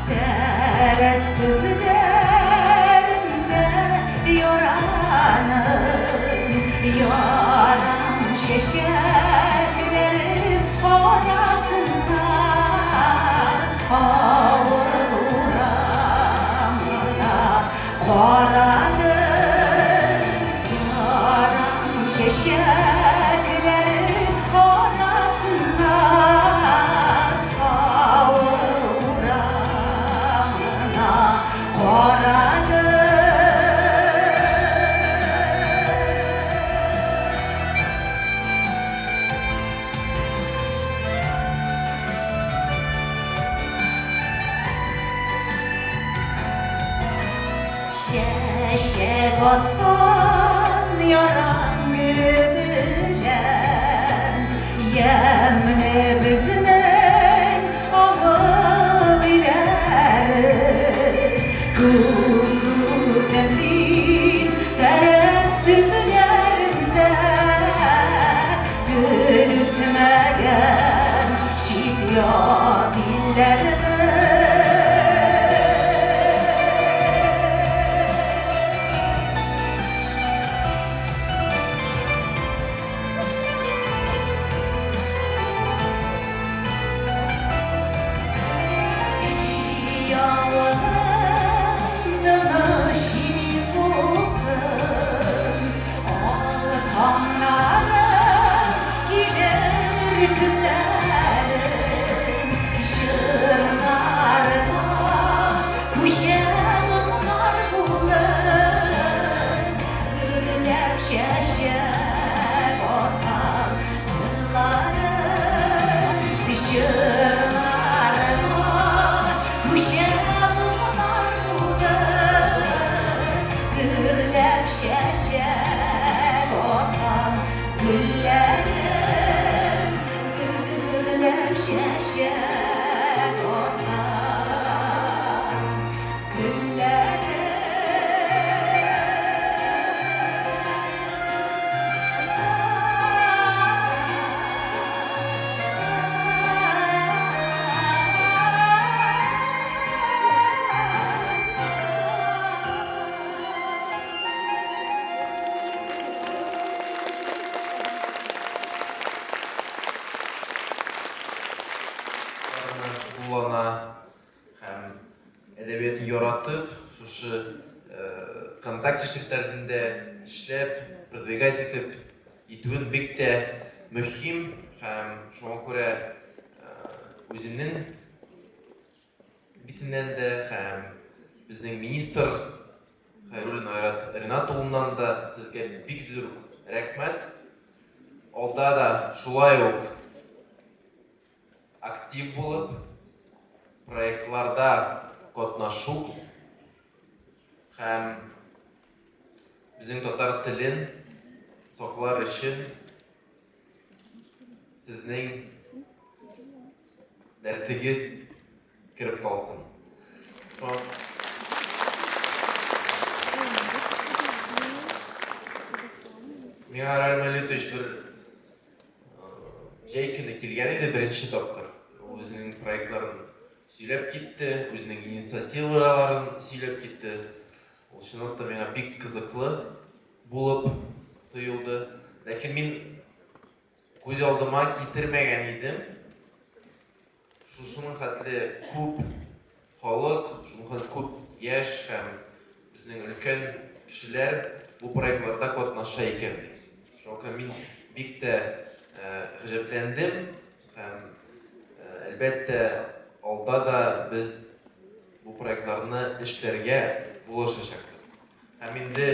Teres tüplerinde yoran şeşeklerin orasında ağır uğramına koradır yoran şeşeklerin orasında ağır uğramına koradır. Şeşek ottan yaran gülülen yemli bizden avı biler kuku demli teres tüplerinde gülsümegen şifya dillerinde yalanını şirin bulsun ortamlara gider günlerin şırlarda kuşanlar bulur gürler şeşek ortam yılların şırlarda kuşanlar bulur gürler şeşek ortam güllerim gürler şeşek ortam güllerim. Улана һәм әдәбиятны яратып, шушы контакт шишләрендә эшләп, продвигать итеп итүен бик тә мөһим һәм шуңа күрә үземнең битеннән дә һәм безнең министр Хәйруллин Айрат Ринат улыннан да сезгә бик зур рәхмәт. Алда да шулай ук актив булып, проектларда катнашу һәм безнең татар телен саклар өчен сезнең дәртегез киреп калсын. Миңа Рәлмәлетович бер Жай күні келген еді бірінші тапқыр. Өзінің проектларын сөйлеп кетті, өзінің инициативаларын сөйлеп кетті. Ол шынында меңа бик қызықлы болып тұйылды. Ләкин мен көз алдыма кетірмеген едім. Шушының хәтлі көп халық, шушының көп яш һәм біздің үлкен кішілер бұл проектларда катнаша екен. Шоңқа мен бик тә ғажапландым һәм әлбәттә алда да біз бұл проектларны эшләргә булышачакбыз. Һәм инде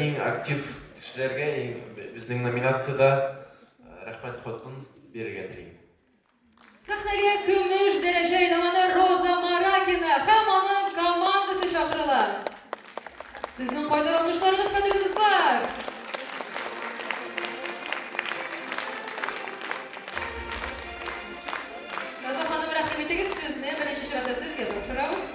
ең актив кешеләргә безнең номинацияда рәхмәт хатын бирергә телим. Сәхнәгә көмеш дәрәҗә әйдәманы Роза Маракина һәм аның командасы чакырыла. Сезнең кайдар алмышларыгыз, кадерле дуслар. Роза ханым, рәхим итегез, сезне беренче чиратта сезгә тапшырабыз.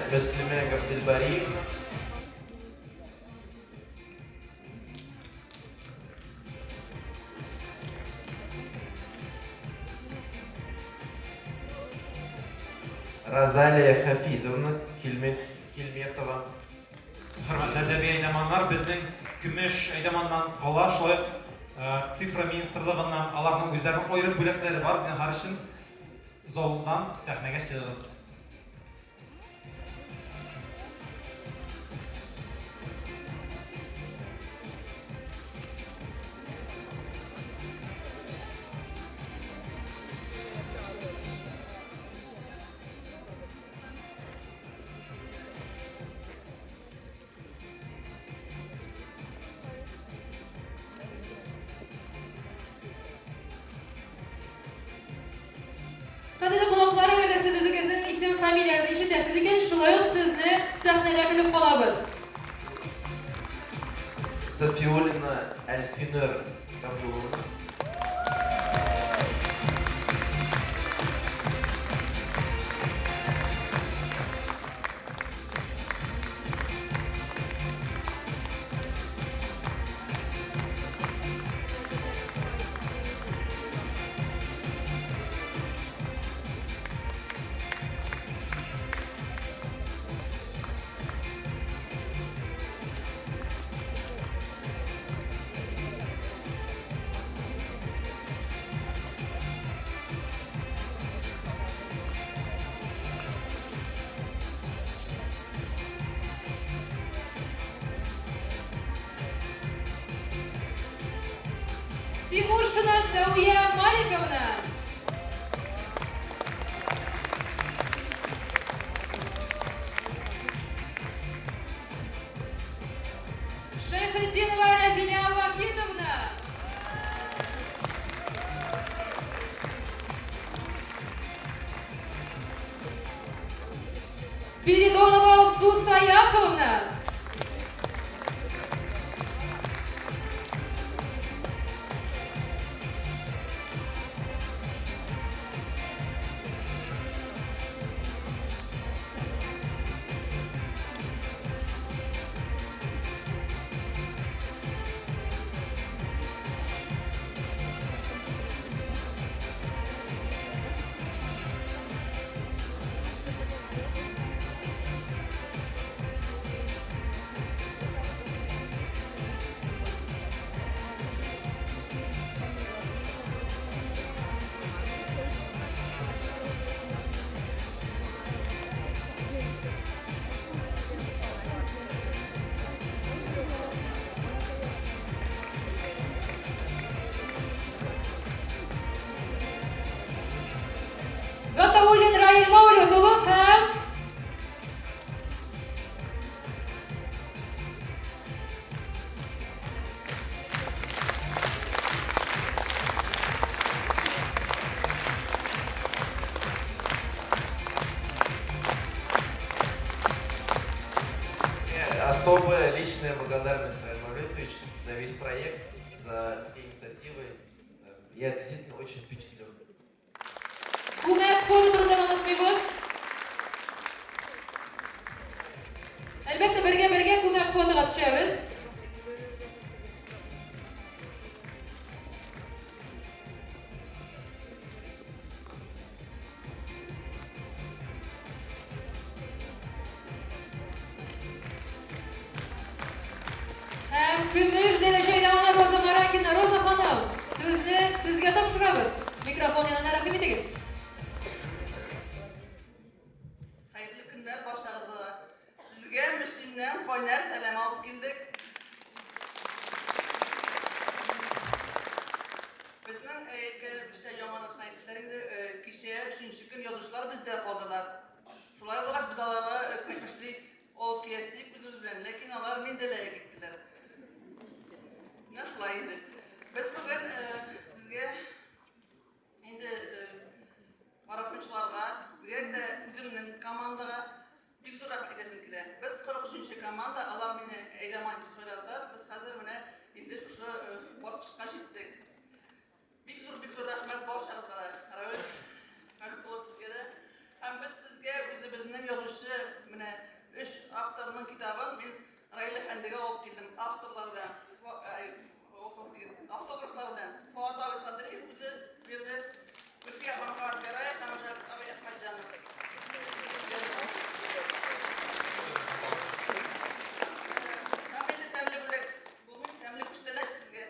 Мөслимә Габделбариевна. Розалия Хафизовна Килметова. Хөрмәтле әдәби әйдәманнар, безнең көмеш әйдәманнан кала шулай цифра министрлыгыннан аларның үзләренең аерым бүләкләре бар. Зинһар өчен залдан сәхнәгә чыгыгыз. Кадерле кунаклар, әгәр сез үзегезнең исем, фамилияңызны ишетәсез икән, шулай ук сезне сәхнәгә килеп калабыз. Сафиуллина Әлфинур Габдулловна. Тимуршина Сәвия Маликовна. Шайхетдинова Разиля Вахитовна. Спиридонова Суса Яковна. особая личная благодарность, Равиль Мавлетович, за весь проект, за все инициативы. Я действительно очень впечатлен. Күмәк фото турында онытмыйбыз. Әлбәттә, бергә күмәк фотога төшәбез. Һәм көмеш дәрәҗә әйләнә Роза Маракина. Роза ханым, сүзне сезгә тапшырабыз. Микрофон янына рәхим итегез. Hayırlı günler başarılı. Sizge Müslüm'den koynar selam alıp geldik. Bizning işte yamanlık saytlarında kişiye 3. gün yazışlar bizde kaldılar. Şulay olgaç biz alara öpmüşlük olup kestik bizimiz bilen. Lekin alar Minzeleye gittiler. Ne şulay idi. Biz bugün sizge Endi marafonchilarga, bu yerda o'zimning komandaga bek zo'r rahmat aytishim keladi. Biz 43 komanda, ular meni aylaman deb so'radilar. Biz hozir mana endi shu bosqichga yetdik. Bek zo'r rahmat boshlig'ingizga. Ravil, rahmat sizga. Ham biz sizga o'zimizning yozuvchi mana 3 avtorning kitobini men Ravil afandiga olib keldim. Avtorlar bilan avtograflar bilan Fuat abi Sadriyev o'zi bu yerda Türkiye Bankası Garay Tamşar abi Ahmetcan'ı. Tameli temli bulak, bugün temli kuştelaş sizge.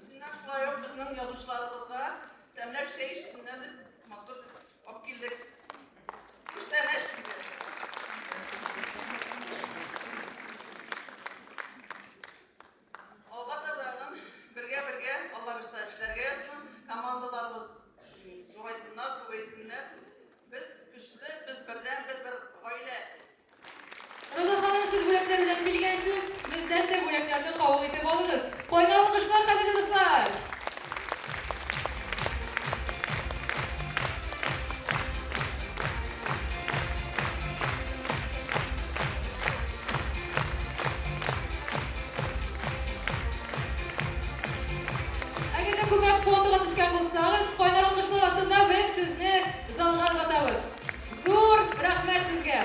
Bizden şulay yok, bizden yazışlarımızga temlep şey işsinler de motor op geldik. Kuştelaş sizge. Birge Allah bir işlerge yazsın. Komandalarımız zo'raysınlar, ko'paysinlar. Biz güçlü, biz birden, biz bir oila. Roza xanım, siz bo'laklar bilan kelgansiz. Bizdan da bo'laklarni qabul etib oling'iz. Qo'ynar olqishlar, qadrli do'stlar. Agarda ko'mak fotoga tushgan bo'lsangiz, qo'ynar olqishlar ostida biz sizni zalga uzatamiz. Zo'r rahmat sizga.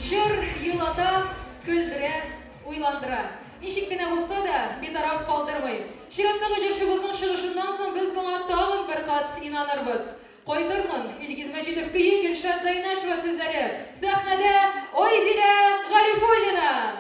Jir yılada güldüre, uylandıra. Nişik kine bulsa da bir taraf kaldırmayın. Şiratlığı jirşibizin çıgışından soň biz buna tağın bir kat inanırбыз. Koydurmun, İlgiz Мәҗитов kıyı Gülşat Zaynaşeva sizleri. Sahnede Oyzile Garifullina.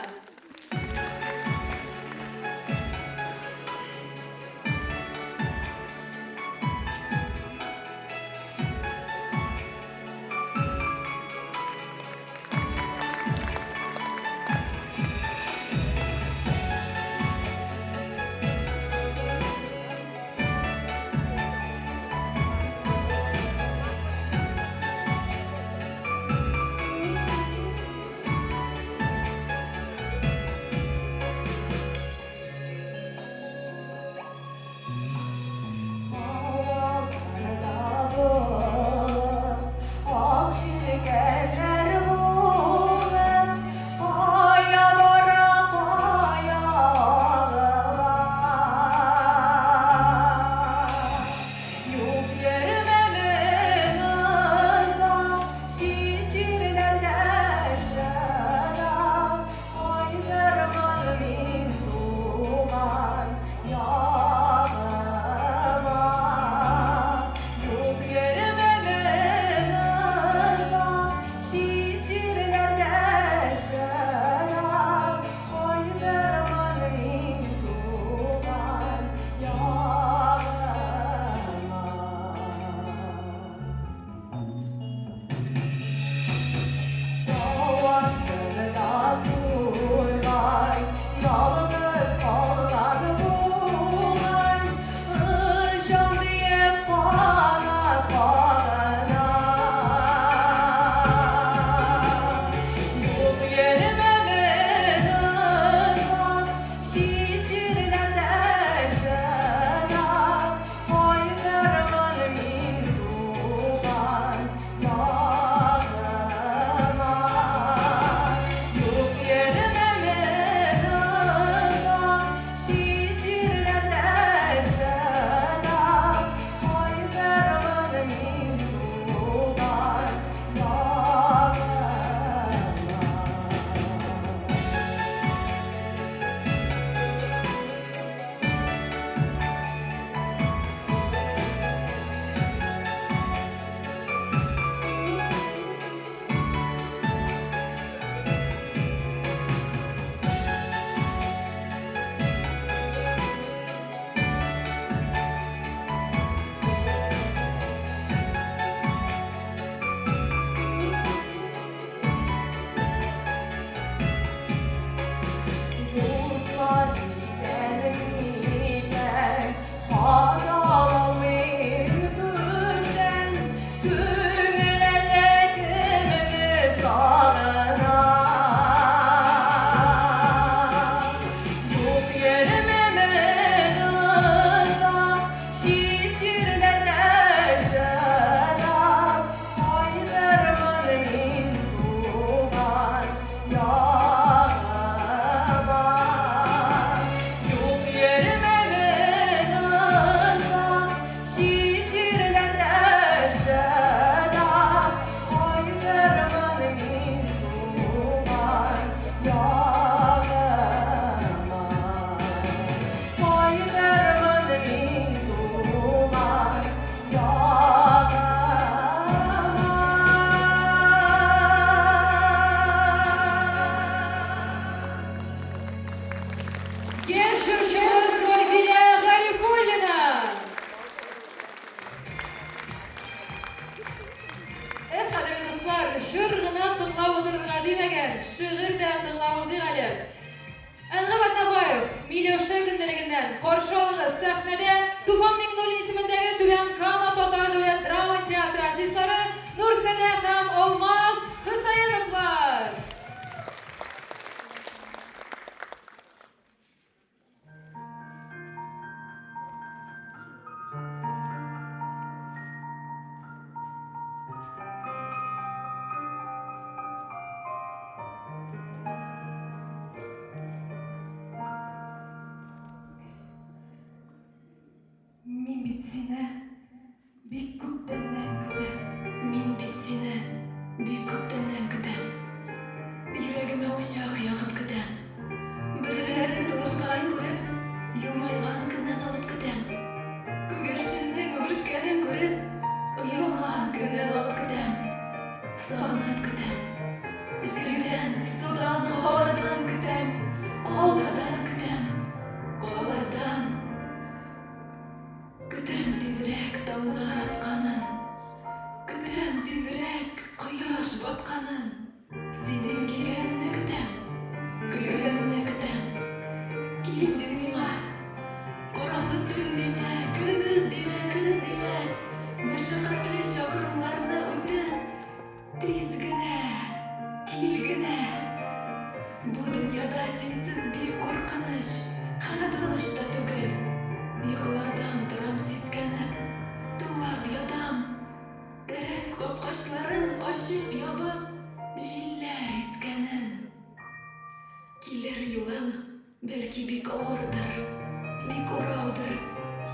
Мин бит сине бик күптәннән көтәм. Мин бит сине бик күптәннән көтәм. Йөрәгемә учак ягып көтәм. Берләрен тулышкан күреп, елмайган көннән алып көтәм. Күгәрченнең үбешкәнен күреп, оялган көннән алып көтәм. Сагынып көтәм. Җирдән, судан, һавадан көтәм. Алладан көтәм. Калардан көтәм тизрәк тамнар атканын. Көтәм тизрәк кояш батканын. Синең килгәнеңне көтәм. Көлгәнеңне көтәм. Кил син миңа. Караңгы төн димә, көндез димә, көз димә. Мәшәкатьле чакрымларны үтеп, тиз генә, кил генә. Бу дөньяда синсез бик куркыныч, һәм тыныч та түгел. Йоклардан торам сискәнеп, тыңлап ятам. Дәрес капкачларын ачып ябып, җилләр искәнен. Килер юлым, бәлки бик авырдыр, бик ураудыр,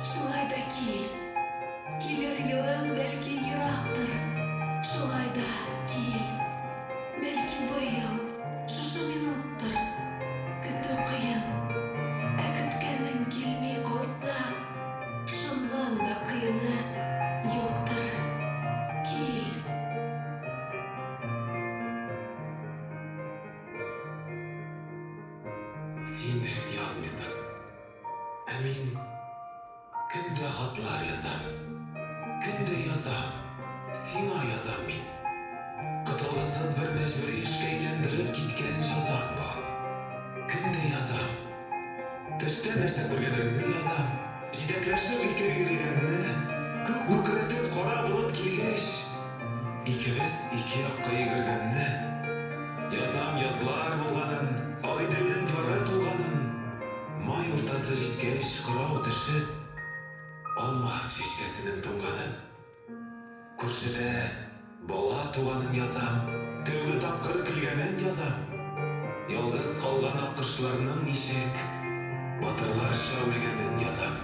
шулай да кил. Килер юлым, бәлки ерактыр, шулай да кил. Бәлки быел, шушы минуттыр, көтү кыен. Ә көткәнең килми калса, шуннан да кыены юктыр. Кил. Син язмыйсың, ә мин кемдә хатлар язам, кемдә язам, сиңа язам мин. Котылгысыз бер мәҗбүри эшкә әйләндереп киткән язам бу. Кемдә язам, төштә нәрсә күргәнемне язам, җитәкләшеп ике йөргәнне, күк күкрәтеп кара булып килгәч, икебез ике якка йөгергәнне, язам язлар булганын, Агыйделнең яры тулганын, май уртасы җиткәч кырау төшеп, алма чәчкәсенең туңганын. Күршедә бала туганын язам, тәүге тапкыр көлгәнен язам. Ялгыз калган аккошларның ничек, батырларча үлгәнен язам.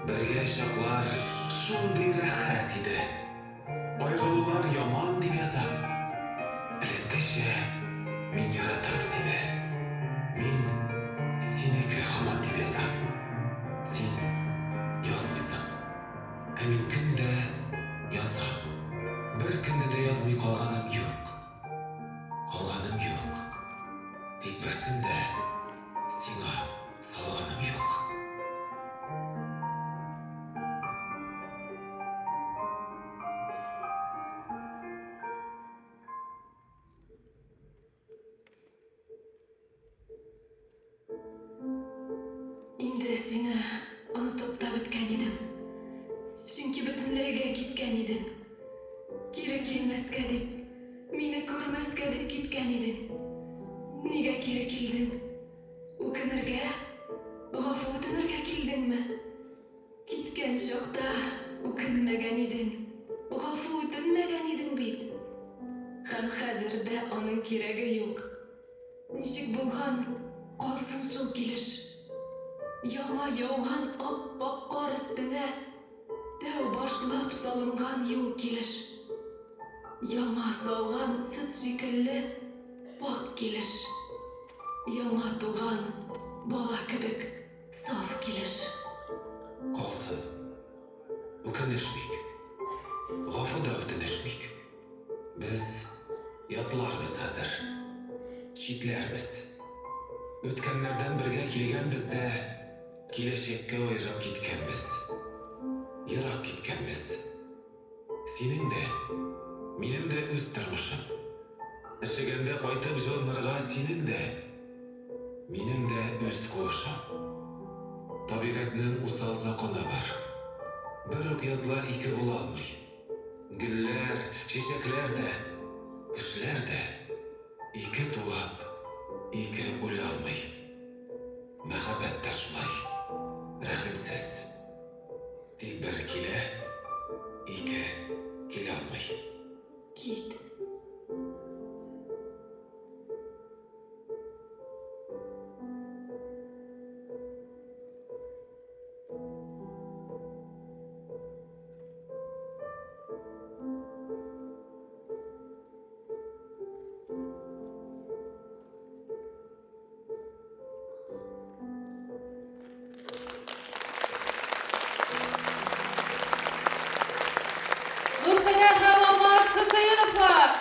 Бергә чаклар шундый рәхәт иде, аерылулар яман дип язам. Элеккечә мин яратам сине, мин синеке һаман дип язам. Син язмыйсың, ә мин көндә язам. Бер көнне дә язмый калганым юк. Калганым юк. Тик берсен дә сиңа салганым юк. Инде сине онытып та беткән идем. Чөнки бөтенләйгә киткән идең. Кире килмәскә дип, мине күрмәскә дип киткән идең. Нигә кире килдең? Үкенергә, гафу үтенергә килдеңме? Киткән чакта үкенмәгән идең, гафу үтенмәгән идең бит. Һәм хәзер дә аның кирәге юк. Ничек булган, калсын шул килеш. Яңа яуган ап-ак кар өстенә тәү башлап салынган юл килеш. Яңа сауган сөт шикелле пак килеш. Яңа туган бала кебек саф килеш. Калсын. Үкенешмик. Гафу да үтенешмик. Без ятларбыз хәзер. Читләрбез. Үткәннәрдән бергә килгәнбез дә, киләчәккә аерып киткәнбез. Ерак киткәнбез. Синең дә, минем дә үз тормышым. Эшегәндә кайтып җылынырга синең дә, минем дә үз куышым. Табигатьнең усал законы бар. Бер үк язлар ике була алмый. Гөлләр, чәчәкләр дә, кешеләр дә ике туып, ике үлә алмый. Мәхәббәт тә шулай. Рәхимсез. Тик бер килә, ике килә алмый. Кит. Nursanet һәм Алмаз Хөсәеновлар.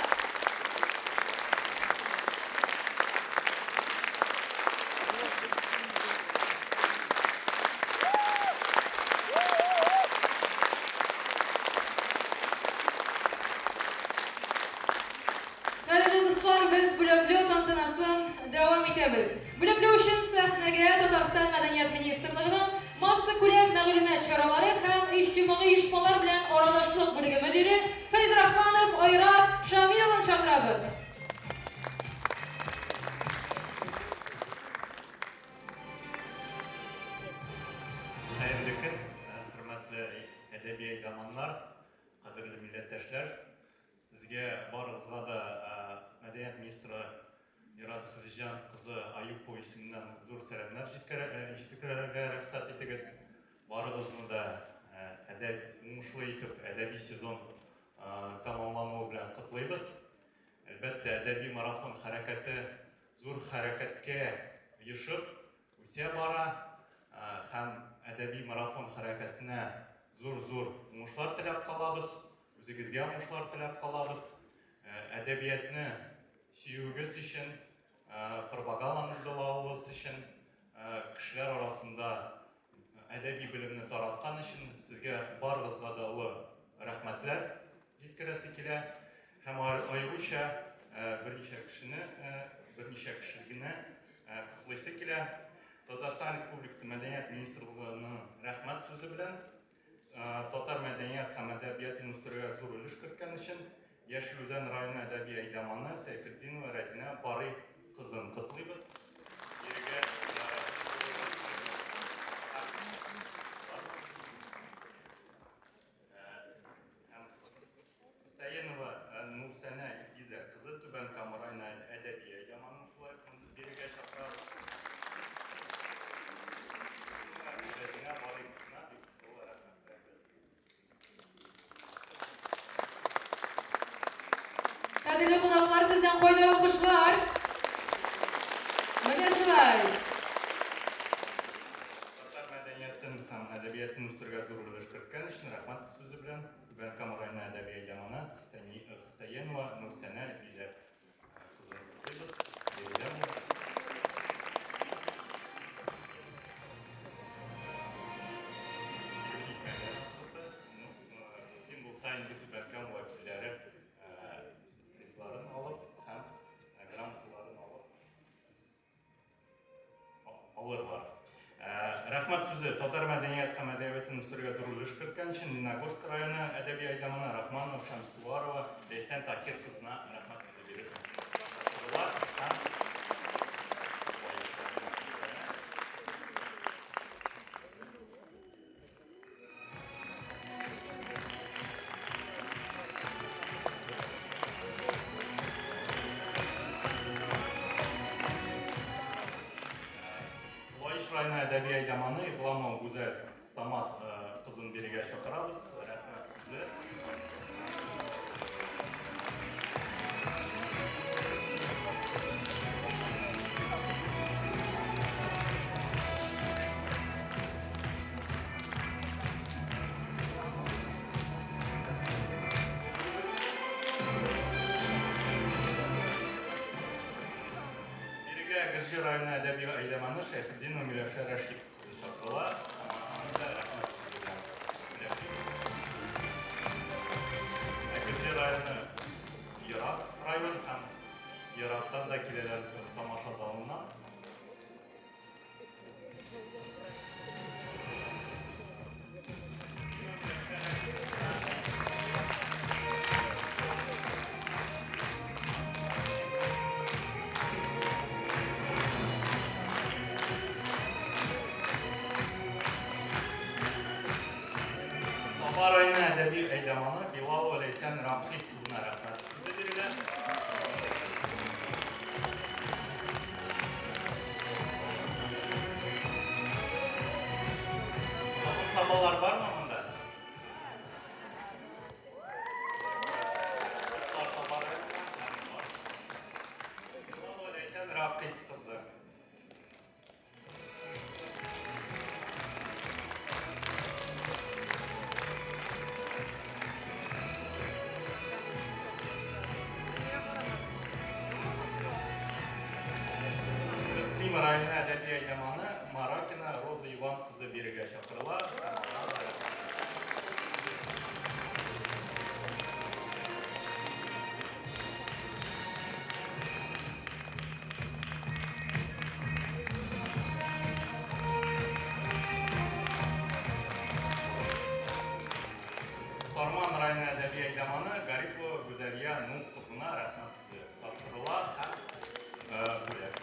Кадерле дуслар, без бүләкләү тантанасын дәвам итәбез. Бүләкләү өчен сәхнәгә Татарстан Мәдәният министрлыгының массакүләм мәгълүмат чаралары һәм иҗтимагый оешмалар белән аралашлык бүлеге мөдире Фәйз Рахманов Айрат Шамиловны чакырабыз. Хәерле көн, хөрмәтле әдәби әйдәманнар, кадерле милләттәшләр. Сезгә барыгызга да Мәдәният министры Ират Хәҗҗан кызы Аюп исеменнән зур сәламнар җиткерергә рөхсәт итегез. Барыгызны да уңышлы итеп әдәби сезон тамамлануы белән котлыйбыз. Әлбәттә, әдәби марафон хәрәкәте зур хәрәкәткә оешып, үсә бара һәм әдәби марафон хәрәкәтенә зур уңышлар теләп калабыз. Үзегезгә уңышлар теләп калабыз. Әдәбиятны сөюгез өчен, пропагандалавыз өчен, кешеләр арасында әдәби белемне тараткан өчен сезгә барыгызга да олы рәхмәтләр җиткерәсе килә. Һәм аеруча берничә кешене котлыйсы килә. Татарстан Республикасы Мәдәният министрлыгының рәхмәт сүзе белән татар мәдәният һәм әдәбиятын үстерүгә зур өлеш керткән өчен Яшел-Үзән районы әдәби әйдәманы Сәйфетдинова Рәзинә Барый кызын котлыйбыз. Сәенова Нурсәнә Илгизә кызы Түбән Кама районы әдәби әйдәманы шулай бирегә чакырабыз. Кадерле кунаклар, сездән кайнар алкышлар. Менә шулай. Татар мәдәниятын һәм әдәбиятын үстерүгә зур өлеш керткән өчен рәхмәт сүзе белән Түбән Кама районы әдәби әйдәманы Сәенова Нурсәнә Илгизә кызын котлыйбыз. Кем булса инде Түбән Кама вәкилләре призларын алып һәм грамоталарын алырлар. Рәхмәт сүзе Татар мәдәният һәм әдәбиятын үстерүгә зур өлеш керткән өчен Лениногорск районы әдәби әйдәманы Рахманов Шәмсуарова Ләйсән Таһир кызына рәхмәт биреп. Районы әдәби әйдәманы Игъланова Гүзәл Самат кызын бирегә чакырабыз. Рәхмәт сүзе. Гыржы районы әдәби әйдәманы Шәйхетдинова Миләүшә Рәшит кызы чакырыла. Гыржы районы Ерак район һәм Ерактан да киләләр тамаша залына. Саба районы әдәби әйдәманы Билалова Ләйсән Рәхит кызына рәхмәт сүзе бирелә. Сабалар бармы монда? Билалова Ләйсән Рәхит кызы. әйдаманы Гарипова Гүзәлия Нух кызына рәхмәт сүзе тапшырыла һәм бүләк.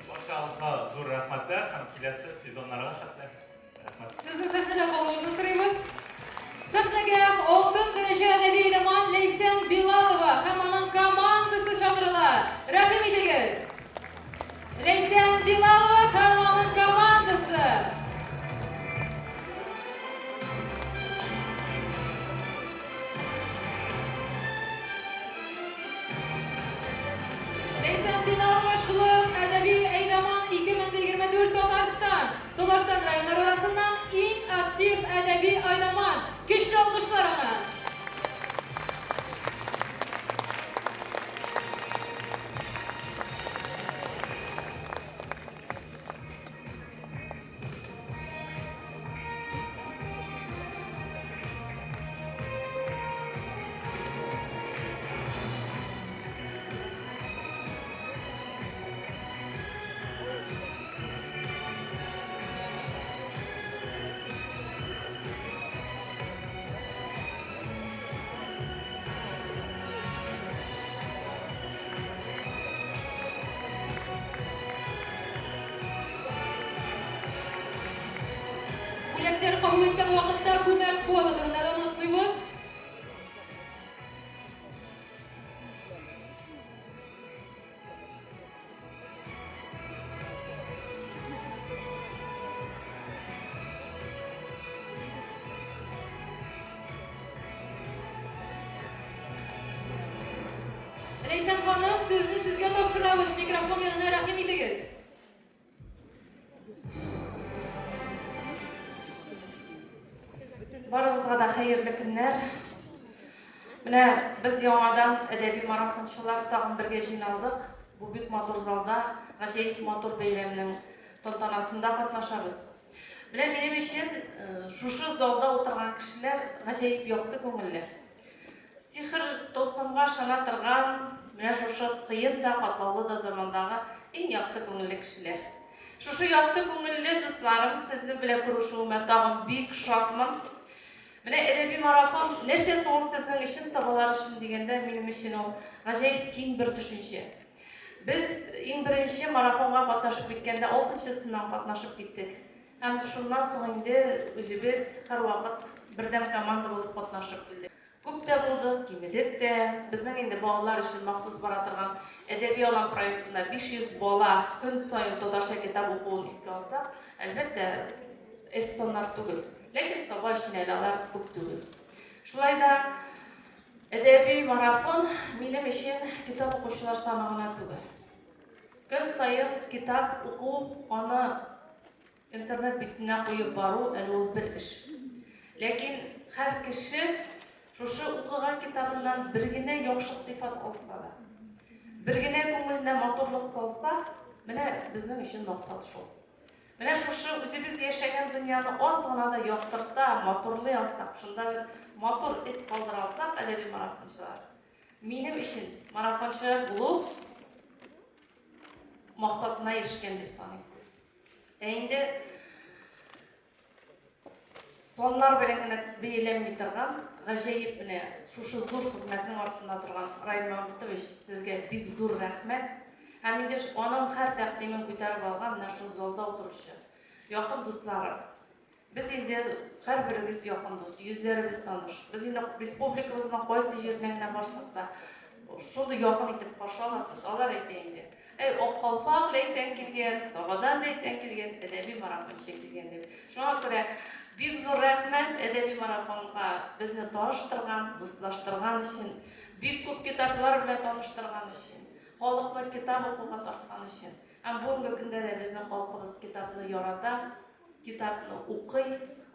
Баршаңызға зур рәхмәтләр һәм киләсе сезоннарга хәтле рәхмәт. Сезнең сәхнәдә калуыгызны сорыйбыз. Сәхнәгә алтын дәрәҗә әдәби әйдәман Ләйсән Билалова һәм аның командасы чакырыла. Рәхим итегез. Ләйсән Билалова һәм аның командасы. Ләйсән Билалова шулык әдәби әйдәман 2024 Татарстан районнары арасыннан иң актив әдәби әйдәман. Көчле алкышлар аңа. Бүләктәр кабул иткән вакытта күмәк фото турында да онытмыйбыз. Ләйсән ханым, сезне сезгә тапшырабыз. Микрофон янына рәхим итегез. Барыгызга да хәерле көннәр. Менә без яңадан әдәби марафончылар тагын бергә җыйналдык. Бу бик матур залда, гаҗәеп матур бәйрәмнең тантанасында катнашабыз. Менә минем өчен шушы залда утырган кешеләр гаҗәеп якты күңелле. Сихр тылсымга ышана торган, менә шушы кыен да, катлаулы да замандагы иң якты күңелле кешеләр. Шушы якты күңелле дусларым, сезне белән күрешүемә тагын бик шатмын. Менә әдәби марафон нәрсә соң сезнең өчен, сабалар өчен дигәндә, минем өчен ул гаҗәеп киң бер төшенчә. Без иң беренче марафонга катнашып киткәндә 6-сыннан катнашып киттек. Һәм шуннан соң инде үзебез һәрвакыт бердәм команда булып катнашып килдек. Күп тә булды, кимедек тә. Безнең инде балалар өчен махсус бара торган әдәби алан проектына 500 бала көн саен татарча китап укуын искә алсак, әлбәттә, эстоннар түгел. Ләкин саба өчен әле алар күп түгел. Шулай да әдәби марафон минем өчен китап укучылар саны гына түгел. Көн саен китап уку, аны интернет битенә куеп бару әле ул бер эш. Ләкин һәр кеше шушы укыган китабыннан бер генә яхшы сыйфат алса да, бер генә күңеленә матурлык салса, менә безнең өчен максат шул. Менә шушы үзебез яшәгән дөньяны аз гына да яктырта, матурлый алсак, шунда бер матур эз калдыра алсак, әдәби марафончылар. Минем өчен марафончы булу максатына ирешкән дип саныйм. Инде соннар белән генә бәяләнми торган, гаҗәеп менә шушы зур хезмәтнең артында торган Раим Мамтович, сезгә бик зур рәхмәт. Һәм инде аның һәр тәкъдимен күтәреп алган менә шу залда утыручы якын дусларым. Без инде һәрберебез якын дус, йөзләребез таныш. Без инде республикабызның кайсы җиренә генә барсак та шундый якын итеп каршы аласыз. Алар әйтә инде. Аккалфак Ләйсән килгән, Сабадан Ләйсән килгән, әдәби марафончы килгән дип. Шуңа күрә бик зур рәхмәт әдәби марафонга безне таныштырган, дуслаштырган өчен, бик күп китаплар белән таныштырган өчен. Халыкны китап укуга тарткан өчен. Һәм бүгенге көндә дә безнең халкыбыз китапны ярата, китапны укый,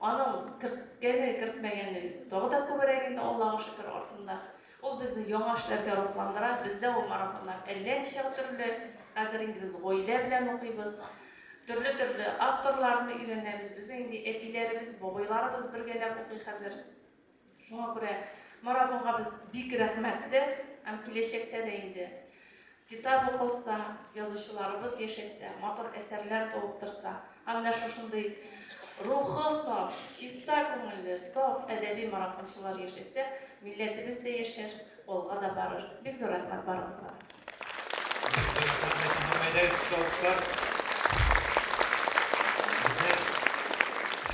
аның керткәне, кертмәгәне тагы да күбрәк инде Аллага шөкер артында. Ул безне яңа эшләргә рухландыра. Бездә ул марафоннар әллә ничә төрле. Хәзер инде без гаилә белән укыйбыз. Төрле авторларны өйрәнәбез. Безнең инде әтиләребез, бабайларыбыз бергәләп укый хәзер. Шуңа күрә марафонга без бик рәхмәтле, һәм киләчәктә дә инде китап укылса, язучыларыбыз яшәсә, матур әсәрләр туып торса, һәм менә шушындый рухы саф, чиста күңелле, саф әдәби марафончылар яшәсә, милләтебез дә яшәр, алга да барыр. Бик зур рәхмәт барыгызга.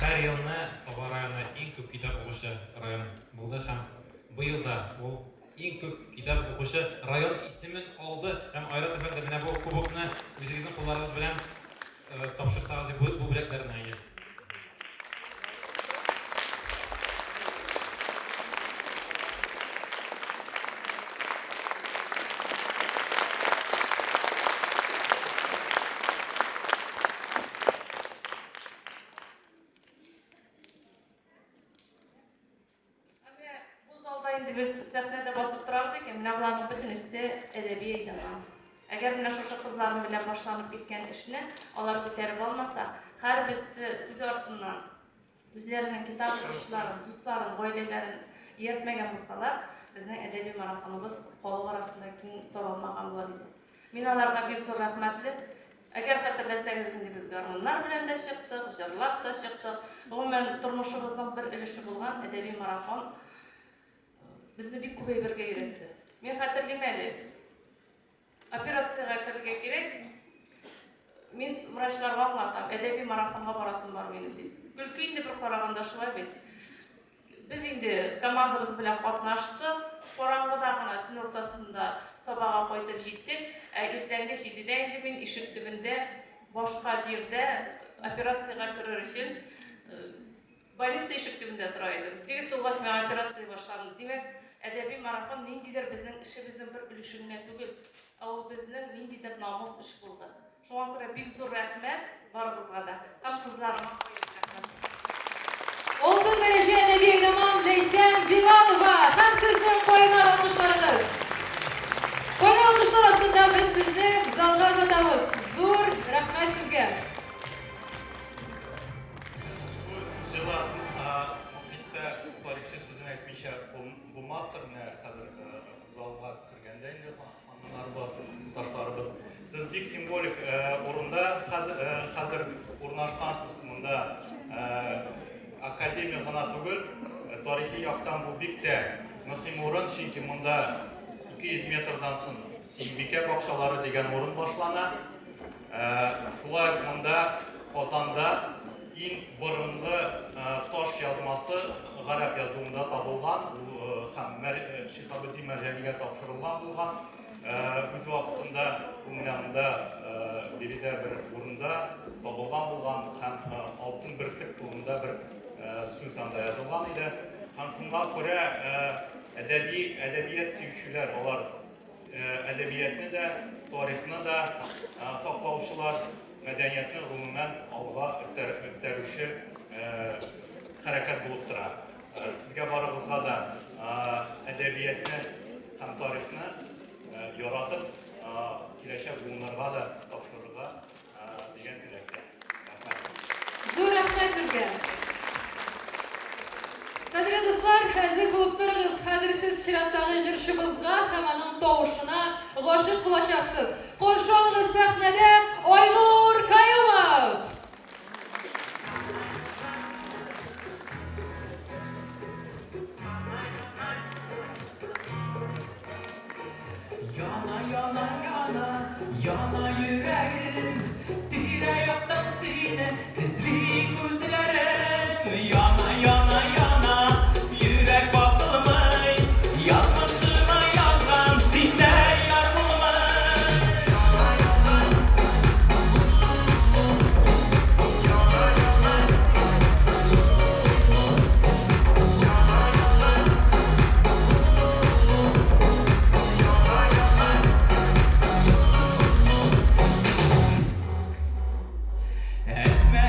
Һәр елны Саба районы иң күп китап укучы район булды һәм быел да ул иң күп китап укучы район исемен алды һәм Айрат әфәнде менә бу кубокны үзегезнең кулларыгыз белән тапшырсагыз бу бүләкләрне ия. Инде без сәхнәдә басып торабыз икән, менә буларның бөтенесе әдәби әйдәман. Әгәр менә шушы кызларның белән башланып киткән эшне алар күтәреп алмаса, һәрберсе үз артыннан үзләренең китап укучыларын, дусларын, гаиләләрен ияртмәгән булсалар, безнең әдәби марафоныбыз халык арасында киң таралмаган булыр иде. Мин аларга бик зур рәхмәтле. Әгәр хәтерләсәгез, инде без гармуннар белән дә чыктык, җырлап та чыктык. Гомумән тормышыбызның бер өлеше булган әдәби марафон безне бик күбәйбергә өйрәтте. Мин хәтерлим әле. Операциягә керергә кирәк. Мин врачларга аңлатам, әдәби марафонга барасым бар минем дип. Көлке инде бер караганда шулай бит. Без инде командабыз белән катнаштык. Караңгыда гына төн уртасында Сабага кайтып җиттек. Иртәнге 7дә инде мин ишек төбендә башка җирдә операциягә керер өчен больница ишек төбендә тора идем. 8 тулгач мен операция башланды. Димәк, әдәби марафон ниндидер безнең эшебезнең бер өлеше генә түгел, ул безнең ниндидер намус эш булды. Шуңа күрә бик зур рәхмәт барыгызга да. Һәм кызларыма Olgun dərəcə ədəbi eyləman Leysən Bilalova həm sizin qoyunar alqışlarınız. Qoyunar alqışlar aslında biz sizni zalga uzatamiz. Zor rəhmət sizə. Bu жылы мұхитта тарихшы сөзін әйтмейше bu мастер менә хәзер залга кергәндә инде ханымнарыбыз, ташларыбыз. Сез бик символик урында хәзер урнашкансыз монда академия гына түгел, тарихи яктан бу бик тә мөһим урын, чөнки монда 200 метрдан соң Сөембикә бакчалары дигән урын башлана. Шулай монда Казанда иң борынгы таш язмасы гарәп язуында табылган һәм Шиһабетдин Мәрҗәнигә тапшырылган булган. Үз вакытында бу монда Биредә бер урында табылган булган һәм алтын бөртек турында бер сүз анда язылган иде. Һәм шуңа күрә әдәбият сөючеләр, алар әдәбиятны да, тарихны да саклаучылар, мәдәниятны гомумән алга үткәрүче хәрәкәт булып тора. Сезгә барыгызга да әдәбиятны һәм тарихны яратып, киләчәк буыннарга да тапшырырга дигән теләктә. Зур рәхмәт сезгә. Кадерле дуслар, хәзер булып торыгыз. Хәзер сез чираттагы җырчыбызга һәм аның тавышына гашык булачаксыз. Каршы алыгыз сәхнәдә Айнур Каюмов. Yana yüreğim, dire yaptan sine, tezlik gözlerim. Yana, yürek basılmay, yazmışıma yazgan sinde yar bulmay. Etme,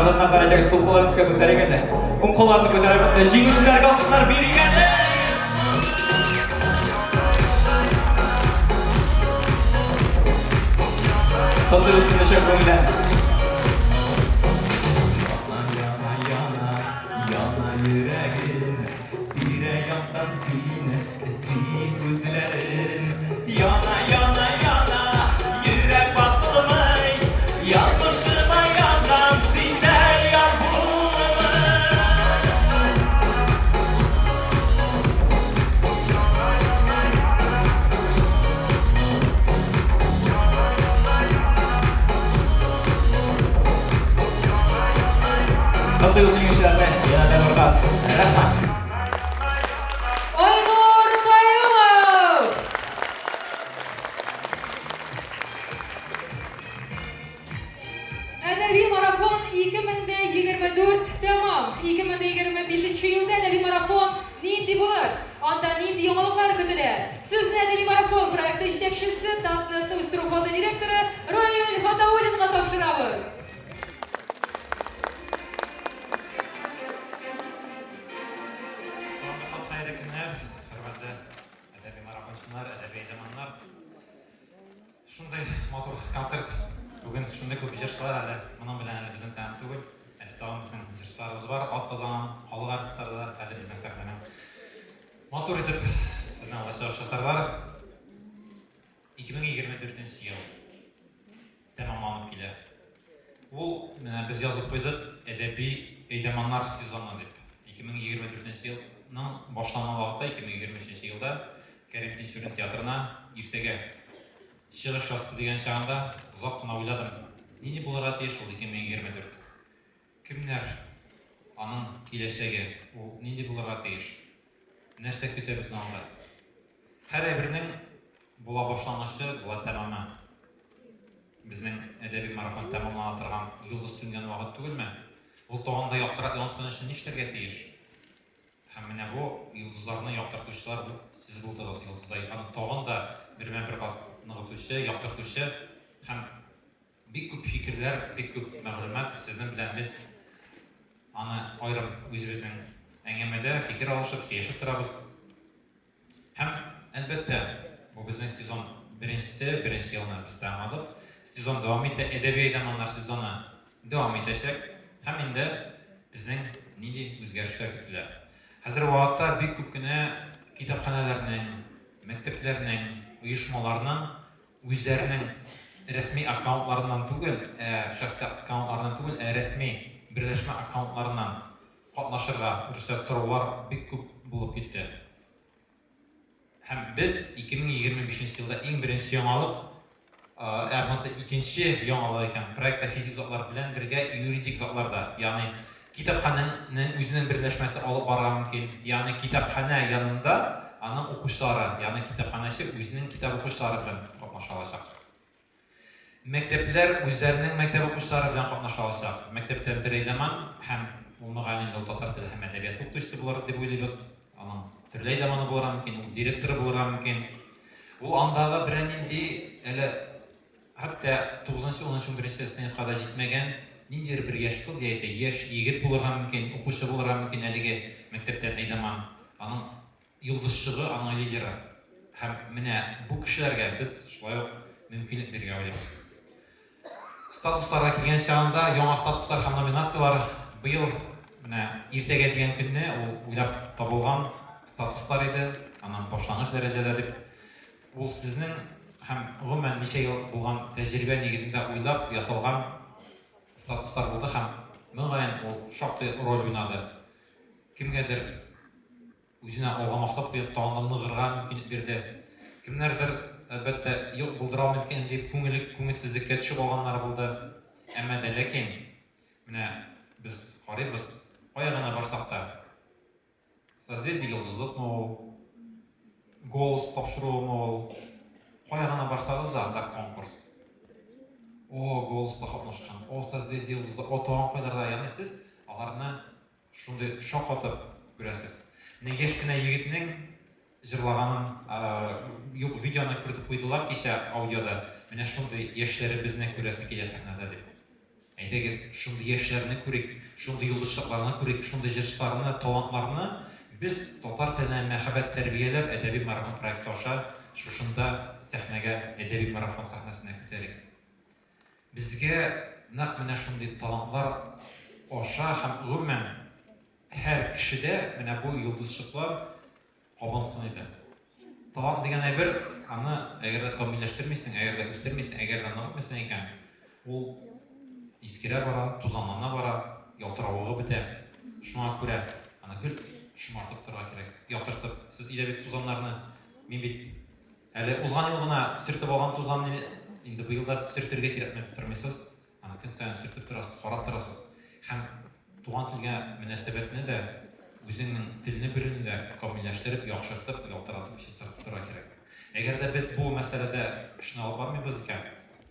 Хөрмәтле кунаклар, әйдәгез сул кулларыбызга күтәрик инде. Уң кулларны күтәрәбез дә җиңүчеләргә алкышлар бирик инде. Hazır üstünde şakroniler. Yana yüreğin, bire yandan sine, esri gözlerin. Yana yürek basılmay, yazmışıma yazdan sine yar bulunur. Hazır olsun gençlerle, yana Nurkat. Rahmat. Aynur Kayımov! Edebi Marafon 2024 tamam. 2025 yılda Edebi Marafon nindi bulur? Anda nindi yoğunluklar kütüler. Sizni Edebi Marafon proyekti yetekçisi, tatlı uyuşturucu fondu direktörü Royal Fataulin'e topşırabız. Hayırlı günler, hürmetli edebi marafonçular, edebi elemanlar. Şunday motor konsert, bugün şunday köp ijrochilar hali bunun bilan hali bizning tam tugul. Davom bizning ijrochilarimiz bor, otqazon, xalq artistlari da hali bizning saqlanan. Motor etib sizni alışveriş jasarlar 2024-yıl tamamlanıp kelar. Bu biz yazıp koyduk edebi eydamanlar sezonu deb. 2024-yılның башланган вакытта 2023 елда Кәрим Тинчурин театрына иртәгә чыгыш ясты дигән чагында озак кына уйладым. Нинди булырга тиеш ул 2024? Кемнәр аның киләчәге? Ул нинди булырга тиеш? Нәрсә көтә безне анда? Һәрбернең була башлангычы, була тәмамы. Безнең әдәби марафон тәмамлана торган йолдыз сүнгән вакыт түгелме? Ул тагында яктырак янсын өчен нишләргә тиеш? Һәм менә бу йолдызларны яктыртучылар сез булдыгыз йолдыздай. Аны тагында бермә-бер кат ныгытучы, яктыртучы һәм бик күп фикерләр, бик күп мәгълүмат сезнең белән без аны аерым үзебезнең әңгәмәдә фикер алышып, сөйләшеп торабыз. Һәм әлбәттә, бу безнең сезон беренче елны без тәмамладык. Сезон дәвам итә, әдәби әйдәманнар сезоны дәвам итәчәк. Һәм инде безнең нинди үзгәрешләр көтелә. Хәзер вакытта бик күп кенә китапханәләрнең, мәктәпләрнең, оешмаларның үзләренең рәсми аккаунтларыннан түгел, шәхси аккаунтларыннан түгел, рәсми берләшмә аккаунтларыннан катнашырга рөхсәт сораулар бик күп булып китте. Һәм без 2025 елда иң беренче яңалык, икенче яңалык икән, проектта физик затлар белән бергә юридик затлар да, ягъни китапханәнең үзенең берләшмәсе алып барырга мөмкин. Ягъни китапханә янында аның укучылары, ягъни китапханәче үзенең китап укучылары белән катнаша алачак. Мәктәпләр үзләренең мәктәп укучылары белән катнаша алачак. Мәктәптән бер әйдәман һәм ул мөгаллим татар теле һәм әдәбият укытучысы булыр дип уйлыйбыз. Аның төрле әйдәманы булырга мөмкин, ул директоры булырга мөмкин. Ул андагы бер нинди әле хәтта 9-11 сыйныфка да җитмәгән ниндидер бер яшь кыз яисә яшь егет булырга мөмкин, укучы булырга мөмкин әлеге мәктәптән әйдәман. Аның йолдызчыгы, аның лидеры. Һәм менә бу кешеләргә без шулай ук мөмкинлек бирергә уйлыйбыз. Статусларга килгән чагында яңа статуслар һәм номинациялар быел менә иртәгә дигән көнне ул уйлап табылган статуслар иде, аның башлангыч дәрәҗәдә дип. Ул сезнең һәм гомумән ничә ел булган тәҗрибә нигезендә уйлап ясалган статуслар булды һәм мөгаен ул шактый роль уйнады. Кемгәдер үзенә алга максат куеп тагын ныгырга мөмкинлек бирде. Кемнәрдер әлбәттә юк булдыра мөмкин дип күңелсезлеккә төшеп алганнар булды. Әмма дә ләкин менә без карыйбыз, кая гына барсак та созвездие йолдызлыкмы ул, голос тапшыруымы ул, кая гына барсагыз да анда конкурс. О, голоста катнашкан, о, созвездие йолдызы, о, туган кайларда, ягъни сез аларны шундый шакатып күрәсез. Яшь кенә егетнең җырлаганын видеоны күреп куйдылар кичә аудиода. Менә шундый яшьләре безне күрәсе килә сәхнәдә дип әйдәгез шундый яшьләрне күрик, шундый юлдашчыларны күрик, шундый җырчыларны, талантларны без татар теленә мәхәббәт тәрбияләп әдәби марафон проекты аша шушында сәхнәгә, әдәби марафон сәхнәсенә күтәрик. Безгә нәкъ менә шундый талантлар аша һәм гомумән һәр кешедә менә бу йолдызчыклар кабынсын иде. Талант дигән әйбер, аны әгәр дә камилләштермисең, әгәр дә үстермисең, әгәр дә ныгытмыйсың икән, ул искерә бара, тузанлана бара, ялтыравыгы бетә. Шуңа күрә аны гел шомартып торырга кирәк. Ятыртып, сез өйдә бит тузаннарны, мин бит әле узган ел гына сөртеп алган тузанны инде быел да сөртергә кирәкми тормыйсыз. Аны көн саен сөртеп торасыз, карап торасыз. Һәм туган телгә мөнәсәбәтне дә үзеңнең телне белүне дә камилләштереп, яхшыртып, ялтыратып, чистартып торырга кирәк. Әгәр дә без бу мәсьәләдә эшне алып бармыйбыз икән,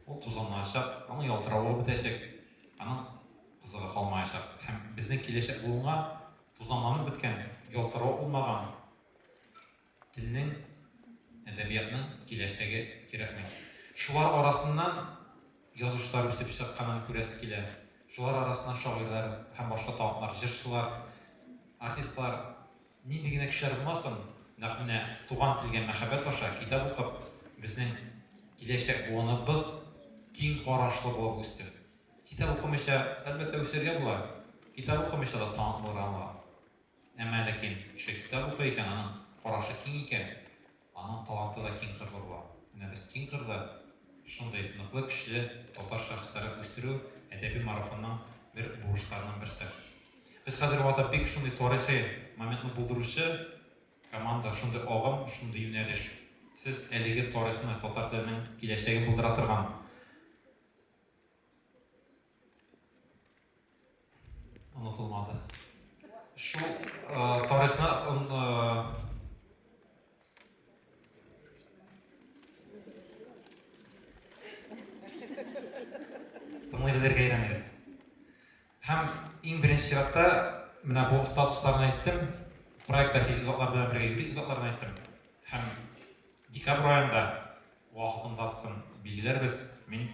ул тузанланачак, аның ялтыравы бетәчәк, аның кызыгы калмаячак. Һәм безнең киләчәк буынга тузанланып беткән, ялтыравы булмаган телнең, әдәбиятның киләчәге кирәкми. Шулар арасыннан язучылар үсеп чыкканын күрәсе килә. Шулар арасыннан шагыйрьләр һәм башка талантлар, җырчылар, артистлар, нинди генә кешеләр булмасын, нәкъ менә туган телгә мәхәббәт аша китап укып, безнең киләчәк буыныбыз киң карашлы булып үсте. Китап укымыйча, әлбәттә үсәргә була. Китап укымыйча да талант була. Әмма ләкин кеше китап укый икән, аның карашы киң икән, аның таланты да киң кырлы була. Менә без киң кырлы, шундый ныклы кешеле татар шәхесләрен үстерү әдәби марафонның бер бурычларының берсе. Biz хәзер вакытта бик шундый тарихи моментны булдыручы команда, шундый агым, шундый юнәлеш. Сез әлеге тарихны, татар теленең киләчәген булдыра торган онытылмады. Шул тарихны тыңлай белергә өйрәнегез. Һәм иң беренче чиратта менә бу статусларны әйттем, проектта физик затлар белән бергә юридик затларны әйттем. Һәм декабрь аенда вакытындасын билгеләрбез. Мин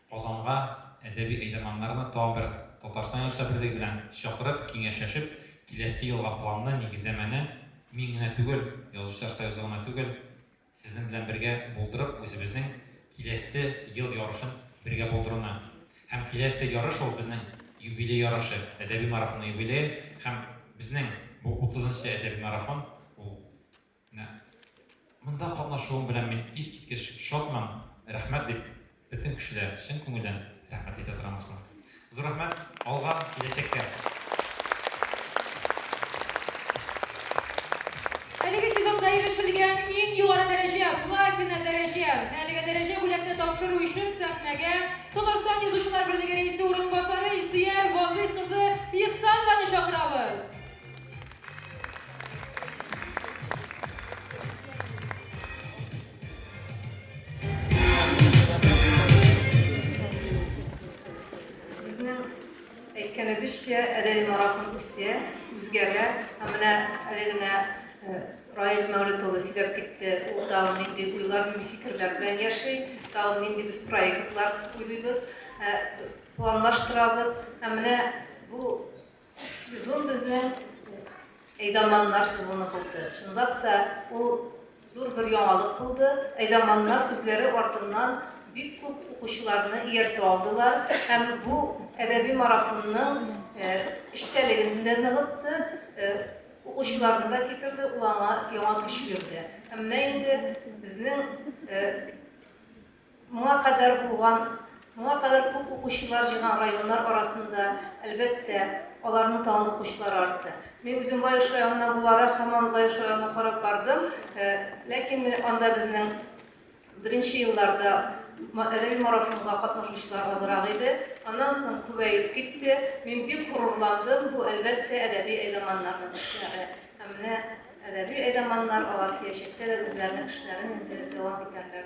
Казанга әдәби әйдәманнарны тагын бер Татарстан җәмгыяте белән чакырып, киңәшләшеп, киләсе елга планны, нигезләмәне мин генә түгел, язучылар союзы гына түгел, сезнең белән бергә булдырып, үзебезнең киләсе ел ярышын бергә булдыруны. Һәм киләсе ярыш ул безнең юбилей ярышы, әдәби марафон юбилей, һәм безнең бу 30-нчы әдәби марафон ул монда катнашуым белән мин искиткеч шатман, рәхмәт дип бөтен кешеләр чын күңелдән рәхмәт әйтә торам. Зур рәхмәт, алга, киләчәккә. Әлеге сезонда ирешелгән иң югары дәрәҗә, платина дәрәҗә. Әлеге дәрәҗә бүләкне тапшыру өчен сәхнәгә Татарстан Язучылар берлеге рәисе урынбасары Илсөяр Вазыйх кызы Ихсанованы чакырабыз. Безнең әйткәнебезчә, әдәби марафон үсә, үзгәрә. Менә әле генә Раил Мәүлид улы сөйләп китте. Ул тагын нинди уйлар, нинди фикерләр белән яши, тагын нинди без проектлар уйлыйбыз, планлаштырабыз. Менә бу сезон безнең әйдәманнар сезоны булды. Шундап та ул зур бер яңалык булды. Әйдәманнар үзләре артыннан бик күп укучыларны ияртеп алдылар. Һәм бу әдәби марафонның эштәлеген дә ныгытты. Укучыларны да китерде, уларга яңа көч бирде. Менә инде безнең моңа кадәр күп укучылар җыйган районнар арасында әлбәттә аларның тагын укучылары артты. Мин үзем Лаеш районына буларак һаман Лаеш районына карап бардым, ләкин анда безнең беренче елларда әдәби марафонга катнашучылар азрак иде. Аннан соң күбәеп китте. Мин бик горурландым. Бу әлбәттә әдәби әйдәманнарның эшләре. Менә әдәби әйдәманнар алар киләчәктә дә үзләренең эшләрен дәвам итәрләр.